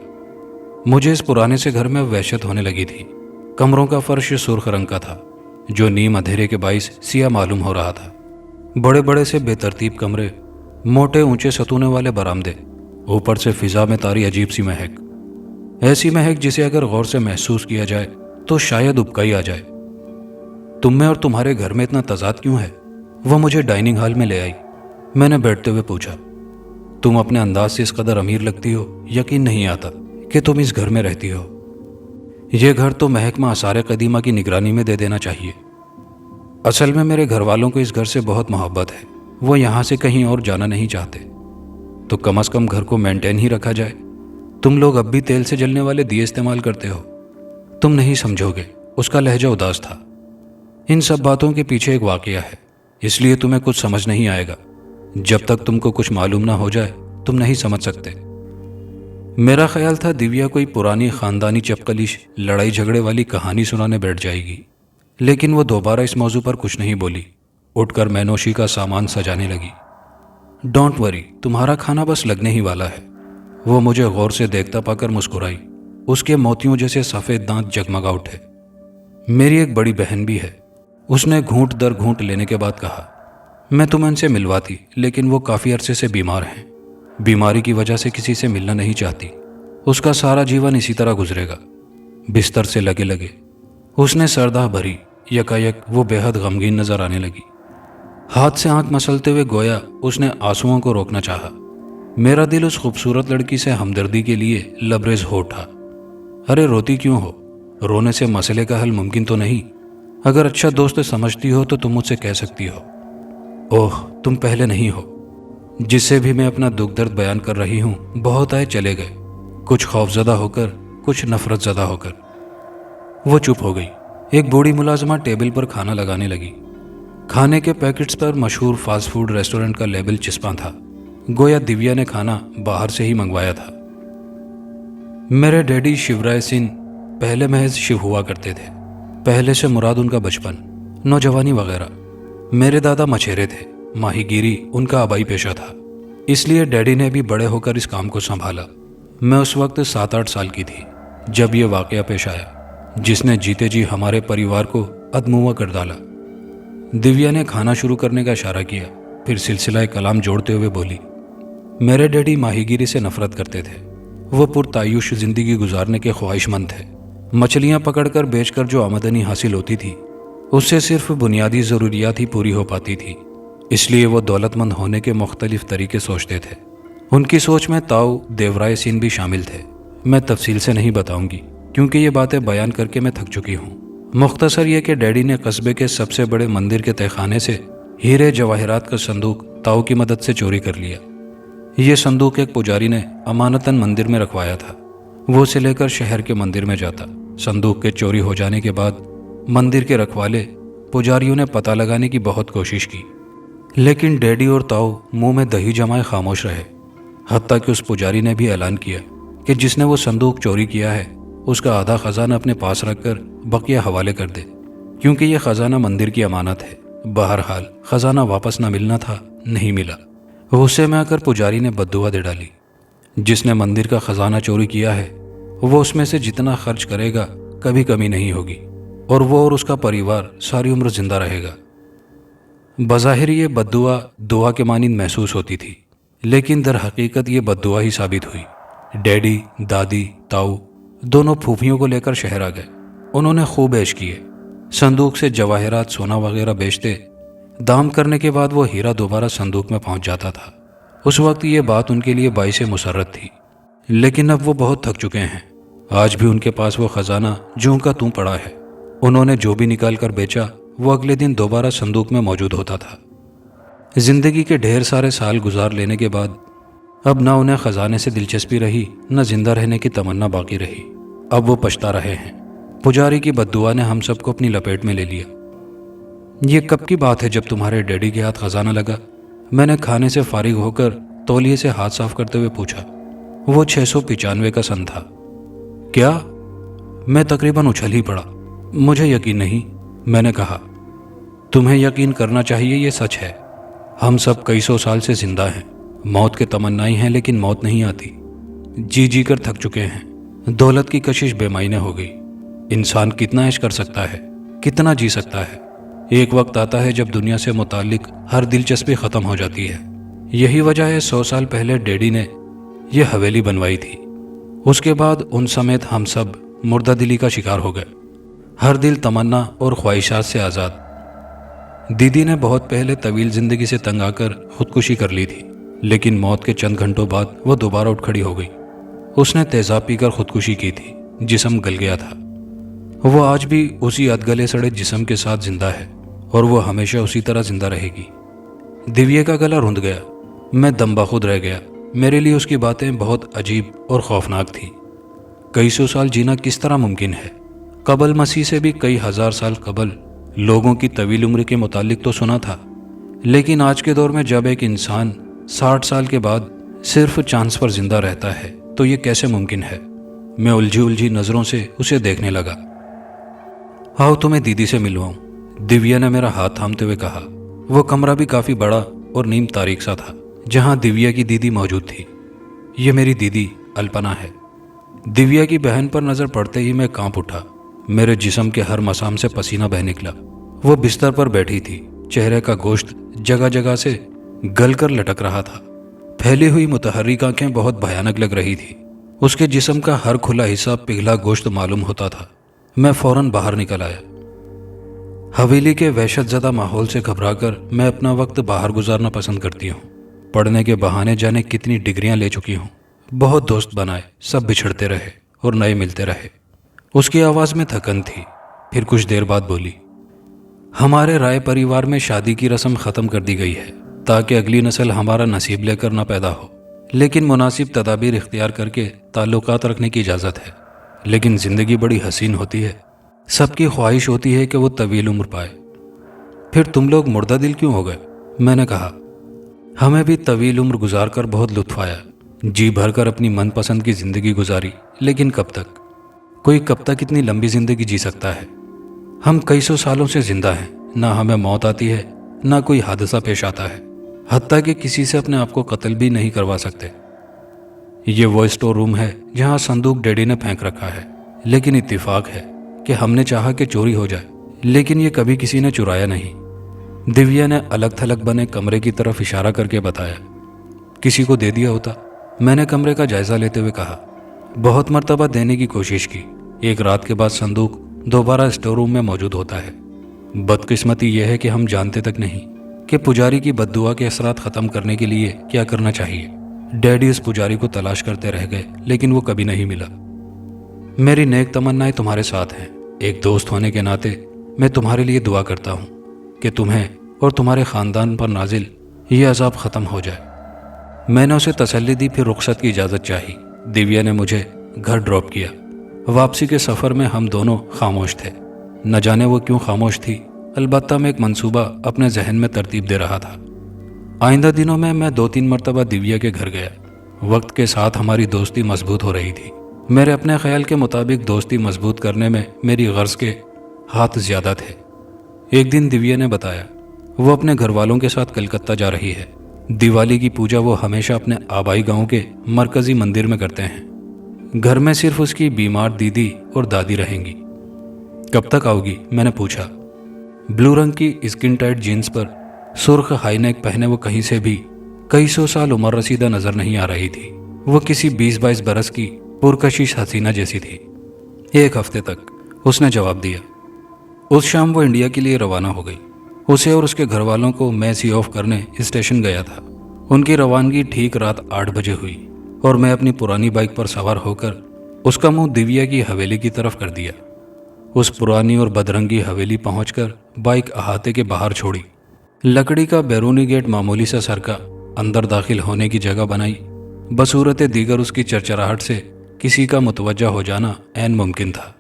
مجھے اس پرانے سے گھر میں وحشت ہونے لگی تھی۔ کمروں کا فرش سرخ رنگ کا تھا، جو نیم اندھیرے کے باعث سیاہ معلوم ہو رہا تھا۔ بڑے بڑے سے بے ترتیب کمرے، موٹے اونچے ستونوں والے برآمدے، اوپر سے فضا میں طاری عجیب سی مہک، ایسی مہک جسے اگر غور سے محسوس کیا جائے تو شاید ابکائی آ جائے۔ تم میں اور تمہارے گھر میں اتنا تضاد کیوں ہے؟ وہ مجھے ڈائننگ ہال میں لے آئی۔ میں نے بیٹھتے ہوئے پوچھا، تم اپنے انداز سے اس قدر امیر لگتی ہو، یقین نہیں آتا کہ تم اس گھر میں رہتی ہو۔ یہ گھر تو محکمہ آثار قدیمہ کی نگرانی میں دے دینا چاہیے۔ اصل میں میرے گھر والوں کو اس گھر سے بہت محبت ہے، وہ یہاں سے کہیں اور جانا نہیں چاہتے، تو کم از کم گھر کو مینٹین ہی رکھا جائے۔ تم لوگ اب بھی تیل سے جلنے والے دیے استعمال کرتے ہو۔ تم نہیں سمجھو گے، اس کا لہجہ اداس تھا۔ ان سب باتوں کے پیچھے ایک واقعہ ہے، اس لیے تمہیں کچھ سمجھ نہیں آئے گا۔ جب تک تم کو کچھ معلوم نہ ہو جائے تم نہیں سمجھ سکتے۔ میرا خیال تھا دیویا کوئی پرانی خاندانی چپکلیش لڑائی جھگڑے والی کہانی سنانے بیٹھ جائے گی، لیکن وہ دوبارہ اس موضوع پر کچھ نہیں بولی۔ اٹھ کر مینوشی کا سامان سجانے لگی۔ ڈونٹ وری، تمہارا کھانا بس لگنے ہی والا ہے۔ وہ مجھے غور سے دیکھتا پا کر مسکرائی۔ اس کے موتیوں جیسے سفید دانت جگمگا اٹھے۔ میری ایک بڑی بہن بھی ہے، اس نے گھونٹ در گھونٹ لینے کے بعد کہا، میں تمہیں ان سے ملواتی، لیکن وہ کافی عرصے سے بیمار ہیں، بیماری کی وجہ سے کسی سے ملنا نہیں چاہتی۔ اس کا سارا جیون اسی طرح گزرے گا، بستر سے لگے لگے۔ اس نے سردہ بھری، یکایک وہ بے حد غمگین نظر آنے لگی۔ ہاتھ سے آنکھ مسلتے ہوئے گویا اس نے آنسوؤں کو روکنا چاہا۔ میرا دل اس خوبصورت لڑکی سے ہمدردی کے لیے لبریز ہو اٹھا۔ ارے روتی کیوں ہو؟ رونے سے مسئلے کا حل ممکن تو نہیں۔ اگر اچھا دوست سمجھتی ہو تو تم مجھ سے کہہ سکتی ہو۔ اوہ، تم پہلے نہیں ہو۔ جس سے بھی میں اپنا دکھ درد بیان کر رہی ہوں، بہت آئے چلے گئے، کچھ خوفزدہ ہو کر، کچھ نفرت زدہ ہو کر۔ وہ چپ ہو گئی۔ ایک بوڑھی ملازمہ ٹیبل پر کھانا لگانے لگی۔ کھانے کے پیکٹس پر مشہور فاسٹ فوڈ ریسٹورنٹ کا لیبل چسپاں تھا، گویا دیویا نے کھانا باہر سے ہی منگوایا تھا۔ میرے ڈیڈی شیورائے سنگھ پہلے محض شیو ہوا کرتے تھے۔ پہلے سے مراد ان کا بچپن، نوجوانی وغیرہ۔ میرے دادا مچھیرے تھے، ماہی گیری ان کا آبائی پیشہ تھا، اس لیے ڈیڈی نے بھی بڑے ہو کر اس کام کو سنبھالا۔ میں اس وقت 7-8 سال کی تھی جب یہ واقعہ پیش آیا، جس نے جیتے جی ہمارے پریوار کو ادموا کر ڈالا۔ دیویا نے کھانا شروع کرنے کا اشارہ کیا، پھر سلسلہ کلام جوڑتے ہوئے بولی، میرے ڈیڈی ماہی گیری سے نفرت کرتے تھے۔ وہ پرتعیش زندگی گزارنے کے خواہش مند تھے۔ مچھلیاں پکڑ کر بیچ کر جو آمدنی حاصل ہوتی تھی، اس سے صرف بنیادی ضروریات ہی پوری ہو پاتی تھی، اس لیے وہ دولت مند ہونے کے مختلف طریقے سوچتے تھے۔ ان کی سوچ میں تاؤ دیورائے سین بھی شامل تھے۔ میں تفصیل سے نہیں بتاؤں گی کیونکہ یہ باتیں بیان کر کے میں تھک چکی ہوں۔ مختصر یہ کہ ڈیڈی نے قصبے کے سب سے بڑے مندر کے تہخانے سے ہیرے جواہرات کا صندوق تاؤ کی مدد سے چوری کر لیا۔ یہ صندوق ایک پجاری نے امانتاً مندر میں رکھوایا تھا۔ وہ اسے لے کر شہر کے مندر میں جاتا۔ صندوق کے چوری ہو جانے کے بعد مندر کے رکھوالے پجاریوں نے پتہ لگانے کی بہت کوشش کی، لیکن ڈیڈی اور تاؤ منہ میں دہی جمائے خاموش رہے۔ حتیٰ کہ اس پجاری نے بھی اعلان کیا کہ جس نے وہ صندوق چوری کیا ہے اس کا آدھا خزانہ اپنے پاس رکھ کر بقیہ حوالے کر دے، کیونکہ یہ خزانہ مندر کی امانت ہے۔ بہرحال خزانہ واپس نہ ملنا تھا، نہیں ملا۔ غصے میں آ کر پجاری نے بددعا دے ڈالی، جس نے مندر کا خزانہ چوری کیا ہے وہ اس میں سے جتنا خرچ کرے گا کبھی کمی نہیں ہوگی، اور وہ اور اس کا پریوار ساری عمر زندہ رہے گا۔ بظاہر یہ بددعا دعا کے مانند محسوس ہوتی تھی، لیکن در حقیقت یہ بددعا ہی ثابت ہوئی۔ ڈیڈی، دادی، تاؤ دونوں پھوپھیوں کو لے کر شہر آ گئے۔ انہوں نے خوب عیش کیے۔ صندوق سے جواہرات، سونا وغیرہ بیچتے، دام کرنے کے بعد وہ ہیرا دوبارہ صندوق میں پہنچ جاتا تھا۔ اس وقت یہ بات ان کے لیے باعث مسرت تھی، لیکن اب وہ بہت تھک چکے ہیں۔ آج بھی ان کے پاس وہ خزانہ جوں کا توں پڑا ہے۔ انہوں نے جو بھی نکال کر بیچا वो अगले दिन दोबारा संदूक में मौजूद होता था। जिंदगी के ढेर सारे साल गुजार लेने के बाद अब न उन्हें खजाने से दिलचस्पी रही, न जिंदा रहने की तमन्ना बाकी रही। अब वो पछता रहे हैं। पुजारी की बद्दुआ ने हम सबको अपनी लपेट में ले लिया। ये कब की बात है जब तुम्हारे डैडी के हाथ खजाना लगा? मैंने खाने से फारिग होकर तौलिए से हाथ साफ करते हुए पूछा। वो 695 का सन था। क्या? मैं तकरीबन उछल ही पड़ा। मुझे यकीन नहीं, मैंने कहा। तुम्हें यकीन करना चाहिए, ये सच है। हम सब कई सौ साल से जिंदा हैं। मौत के तमन्नाई हैं, लेकिन मौत नहीं आती। जी जी कर थक चुके हैं। दौलत की कशिश बेमायने हो गई। इंसान कितना ऐश कर सकता है, कितना जी सकता है? एक वक्त आता है जब दुनिया से मुताल्लिक हर दिलचस्पी ख़त्म हो जाती है। यही वजह है 100 साल पहले डैडी ने यह हवेली बनवाई थी। उसके बाद उन समेत हम सब मुर्दा दिली का शिकार हो गए, हर दिल तमन्ना और ख्वाहिशात से आज़ाद। दीदी ने बहुत पहले तवील ज़िंदगी से तंग आकर खुदकुशी कर ली थी, लेकिन मौत के चंद घंटों बाद वो दोबारा उठ खड़ी हो गई। उसने तेज़ाब पीकर खुदकुशी की थी। जिस्म गल गया था। वो आज भी उसी अधगले सड़े जिस्म के साथ जिंदा है और वो हमेशा उसी तरह जिंदा रहेगी। दिव्या का गला रुंध गया। मैं दमबाखुद रह गया। मेरे लिए उसकी बातें बहुत अजीब और खौफनाक थीं। कई सौ साल जीना किस तरह मुमकिन है? कबल मसीह से भी कई हजार साल कबल लोगों की तवील उम्र के मुतालिक तो सुना था, लेकिन आज के दौर में जब एक इंसान 60 साल के बाद सिर्फ चांस पर जिंदा रहता है तो ये कैसे मुमकिन है? मैं उलझी उलझी नज़रों से उसे देखने लगा। आओ तुम्हें दीदी से मिलवाऊं, दिव्या ने मेरा हाथ थामते हुए कहा। वो कमरा भी काफ़ी बड़ा और नीम तारीख सा था, जहां दिव्या की दीदी मौजूद थी। ये मेरी दीदी अल्पना है। दिव्या की बहन पर नज़र पड़ते ही मैं कांप उठा। मेरे जिस्म के हर मसाम से पसीना बह निकला। वो बिस्तर पर बैठी थी। चेहरे का गोश्त जगह जगह से गल कर लटक रहा था। फैली हुई मुतहर्रिक आंखें बहुत भयानक लग रही थी। उसके जिस्म का हर खुला हिस्सा पिघला गोश्त मालूम होता था। मैं फौरन बाहर निकल आया। हवेली के वहशतज़दा माहौल से घबराकर मैं अपना वक्त बाहर गुजारना पसंद करती हूँ। पढ़ने के बहाने जाने कितनी डिग्रियां ले चुकी हूँ। बहुत दोस्त बनाए, सब बिछड़ते रहे और नए मिलते रहे। उसकी आवाज़ में थकन थी। फिर कुछ देर बाद बोली, हमारे राय परिवार में शादी की रस्म ख़त्म कर दी गई है ताकि अगली नस्ल हमारा नसीब लेकर ना पैदा हो, लेकिन मुनासिब तदाबीर इख्तियार करके ताल्लुकात रखने की इजाज़त है। लेकिन ज़िंदगी बड़ी हसीन होती है। सबकी ख्वाहिश होती है कि वो तवील उम्र पाए। फिर तुम लोग मुर्दा दिल क्यों हो गए? मैंने कहा। हमें भी तवील उम्र गुजार कर बहुत लुत्फ आया। जी भर कर अपनी मनपसंद की ज़िंदगी गुजारी, लेकिन कब तक? कोई कब तक इतनी लंबी ज़िंदगी जी सकता है? हम कई सौ सालों से ज़िंदा हैं। ना हमें मौत आती है, ना कोई हादसा पेश आता है। हत्ता कि किसी से अपने आप को कत्ल भी नहीं करवा सकते। ये वो स्टोर रूम है जहाँ संदूक डैडी ने फेंक रखा है, लेकिन इत्तेफाक है कि हमने चाहा कि चोरी हो जाए, लेकिन ये कभी किसी ने चुराया नहीं। दिव्या ने अलग थलग बने कमरे की तरफ इशारा करके बताया। किसी को दे दिया होता, मैंने कमरे का जायजा लेते हुए कहा। बहुत मर्तबा देने की कोशिश की। एक रात के बाद संदूक दोबारा स्टोर रूम में मौजूद होता है। बदकिस्मती यह है कि हम जानते तक नहीं कि पुजारी की बद्दुआ के असरात ख़त्म करने के लिए क्या करना चाहिए। डैडी उस पुजारी को तलाश करते रह गए, लेकिन वो कभी नहीं मिला। मेरी नेक तमन्नाएं तुम्हारे साथ हैं। एक दोस्त होने के नाते मैं तुम्हारे लिए दुआ करता हूँ कि तुम्हें और तुम्हारे ख़ानदान पर नाजिल ये अजाब ख़त्म हो जाए। मैंने उसे तसल्ली दी, फिर रुखसत की इजाज़त चाही। दिव्या ने मुझे घर ड्रॉप किया। वापसी के सफ़र में हम दोनों खामोश थे। न जाने वो क्यों खामोश थी, अलबत्ता मैं एक मंसूबा अपने जहन में तरतीब दे रहा था। आइंदा दिनों में मैं 2-3 मरतबा दिव्या के घर गया। वक्त के साथ हमारी दोस्ती मजबूत हो रही थी। मेरे अपने ख्याल के मुताबिक दोस्ती मजबूत करने में मेरी गर्ज के हाथ ज़्यादा थे। एक दिन दिव्या ने बताया वो अपने घर वालों के साथ कलकत्ता जा रही है। दिवाली की पूजा वो हमेशा अपने आबाई गांव के मरकजी मंदिर में करते हैं। घर में सिर्फ उसकी बीमार दीदी और दादी रहेंगी। कब तक आओगी? मैंने पूछा। ब्लू रंग की स्किन टाइट जीन्स पर सुर्ख हाईनेक पहने वो कहीं से भी कई सौ साल उम्र रसीदा नजर नहीं आ रही थी। वो किसी 20-22 बरस की पुरकशिश हसीना जैसी थी। 1 हफ्ते तक, उसने जवाब दिया। उस शाम वो इंडिया के लिए रवाना हो गई। उसे और उसके घर वालों को मैं सी ऑफ करने स्टेशन गया था। उनकी रवानगी ठीक रात 8 बजे हुई और मैं अपनी पुरानी बाइक पर सवार होकर उसका मुंह दिव्या की हवेली की तरफ कर दिया। उस पुरानी और बदरंगी हवेली पहुंचकर बाइक अहाते के बाहर छोड़ी। लकड़ी का बैरूनी गेट मामूली सा सरका, अंदर दाखिल होने की जगह बनाई। बसूरत दीगर उसकी चरचराहट से किसी का मुतवज्जा हो जाना ऐन मुमकिन था।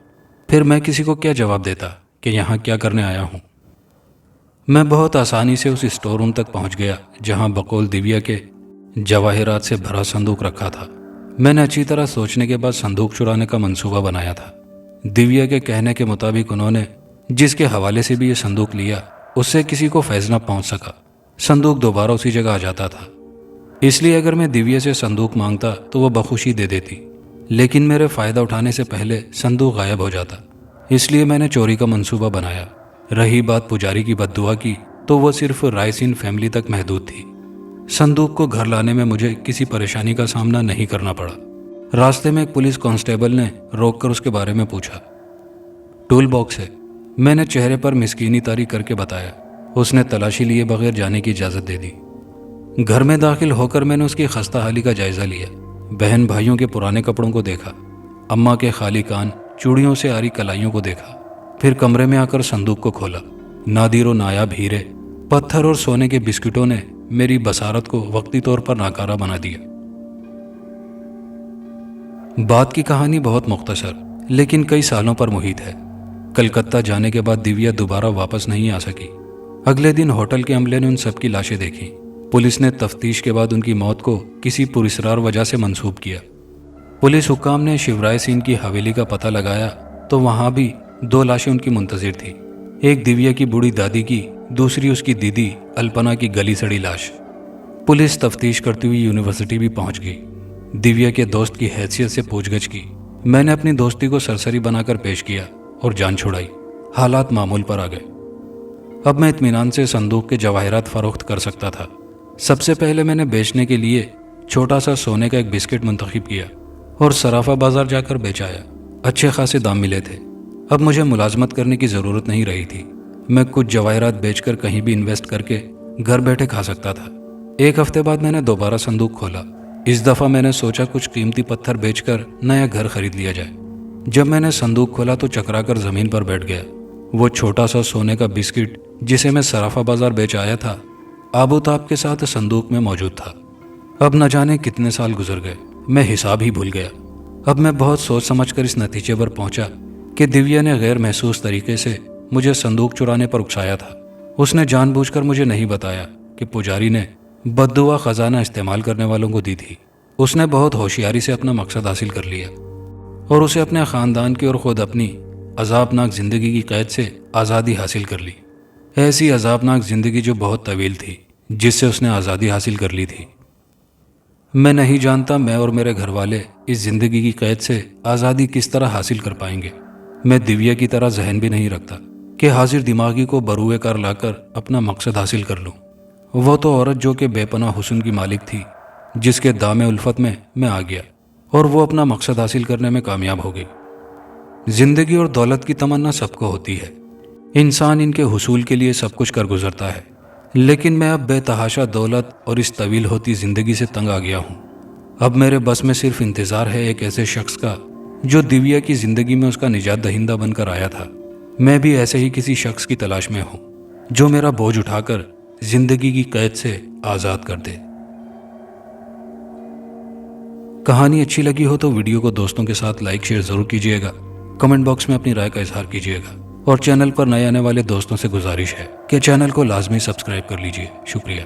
फिर मैं किसी को क्या जवाब देता कि यहाँ क्या करने आया हूँ। मैं बहुत आसानी से उस स्टोर रूम तक पहुँच गया जहाँ बकौल दिव्या के जवाहिरात से भरा संदूक रखा था। मैंने अच्छी तरह सोचने के बाद संदूक चुराने का मंसूबा बनाया था। दिव्या के कहने के मुताबिक उन्होंने जिसके हवाले से भी ये संदूक लिया, उससे किसी को फैज़ न पहुँच सका। संदूक दोबारा उसी जगह आ जाता था। इसलिए अगर मैं दिव्या से संदूक मांगता तो वो बखुशी दे देती, लेकिन मेरे फ़ायदा उठाने से पहले संदूक गायब हो जाता। इसलिए मैंने चोरी का मंसूबा बनाया। रही बात पुजारी की बद्दुआ की, तो वो सिर्फ रायसीन फैमिली तक महदूद थी। संदूक को घर लाने में मुझे किसी परेशानी का सामना नहीं करना पड़ा। रास्ते में एक पुलिस कांस्टेबल ने रोककर उसके बारे में पूछा। टूल बॉक्स है, मैंने चेहरे पर मिस्कीनी तारी करके बताया। उसने तलाशी लिए बगैर जाने की इजाज़त दे दी। घर में दाखिल होकर मैंने उसकी खस्ता हाली का जायज़ा लिया। बहन भाइयों के पुराने कपड़ों को देखा, अम्मा के खाली कान, चूड़ियों से आरी कलाइयों को देखा। फिर कमरे में आकर संदूक को खोला। नादिर व नायाब हीरे, पत्थर और सोने के बिस्किटों ने मेरी बसारत को वक्ती तौर पर नाकारा बना दिया। बात की कहानी बहुत मुख्तसर लेकिन कई सालों पर मुहित है। कलकत्ता जाने के बाद दिव्या दोबारा वापस नहीं आ सकी। अगले दिन होटल के अमले ने उन सबकी लाशें देखी। पुलिस ने तफ्तीश के बाद उनकी मौत को किसी पुरस्रार वजह से मंसूब किया। पुलिस हुक्काम ने शिवराय सिंह की हवेली का पता लगाया तो वहां भी 2 लाशें उनकी मुंतजिर थी। एक दिव्या की बूढ़ी दादी की, दूसरी उसकी दीदी अल्पना की गली सड़ी लाश। पुलिस तफ्तीश करती हुई यूनिवर्सिटी भी पहुंच गई। दिव्या के दोस्त की हैसियत से पूछगछ की। मैंने अपनी दोस्ती को सरसरी बनाकर पेश किया और जान छुड़ाई। हालात मामूल पर आ गए। अब मैं इत्मीनान से संदूक के जवाहिरात फरोख्त कर सकता था। सबसे पहले मैंने बेचने के लिए छोटा सा सोने का एक बिस्किट मुंतखब किया और सराफा बाजार जाकर बेचाया। अच्छे खासे दाम मिले थे। अब मुझे मुलाजमत करने की ज़रूरत नहीं रही थी। मैं कुछ जवाहिरात बेचकर कहीं भी इन्वेस्ट करके घर बैठे खा सकता था। 1 हफ्ते बाद मैंने दोबारा संदूक खोला। इस दफ़ा मैंने सोचा कुछ कीमती पत्थर बेचकर नया घर खरीद लिया जाए। जब मैंने संदूक खोला तो चकराकर ज़मीन पर बैठ गया। वो छोटा सा सोने का बिस्किट जिसे मैं सराफा बाजार बेच आया था, आबोताब के साथ संदूक में मौजूद था। अब न जाने कितने साल गुजर गए, मैं हिसाब ही भूल गया। अब मैं बहुत सोच समझकर इस नतीजे पर पहुंचा कि दिव्या ने गैर महसूस तरीके से मुझे संदूक चुराने पर उकसाया था। उसने जानबूझकर मुझे नहीं बताया कि पुजारी ने बद्दुआ खजाना इस्तेमाल करने वालों को दी थी। उसने बहुत होशियारी से अपना मकसद हासिल कर लिया और उसे अपने ख़ानदान की और ख़ुद अपनी अजाबनाक ज़िंदगी की कैद से आज़ादी हासिल कर ली। ऐसी अजाबनाक ज़िंदगी जो बहुत तवील थी, जिससे उसने आज़ादी हासिल कर ली थी। मैं नहीं जानता मैं और मेरे घर वाले इस ज़िंदगी की कैद से आज़ादी किस तरह हासिल कर पाएंगे। मैं दिव्या की तरह जहन भी नहीं रखता कि हाजिर दिमागी को बरूए कार लाकर अपना मकसद हासिल कर लूँ। वो तो औरत जो कि बेपनाह हुस्न की मालिक थी, जिसके दामे उल्फत में मैं आ गया और वो अपना मकसद हासिल करने में कामयाब हो गई। जिंदगी और दौलत की तमन्ना सबको होती है। इंसान इनके हुसूल के लिए सब कुछ कर गुजरता है, लेकिन मैं अब बेतहाशा दौलत और इस तवील होती ज़िंदगी से तंग आ गया हूँ। अब मेरे बस में सिर्फ इंतज़ार है एक ऐसे शख्स का जो दिव्या की ज़िंदगी में उसका निजात दहिंदा बनकर आया था। मैं भी ऐसे ही किसी शख्स की तलाश में हूँ जो मेरा बोझ उठाकर जिंदगी की कैद से आज़ाद कर दे। कहानी अच्छी लगी हो तो वीडियो को दोस्तों के साथ लाइक शेयर ज़रूर कीजिएगा। कमेंट बॉक्स में अपनी राय का इजहार कीजिएगा और चैनल पर नए आने वाले दोस्तों से गुजारिश है कि चैनल को लाजमी सब्सक्राइब कर लीजिए। शुक्रिया।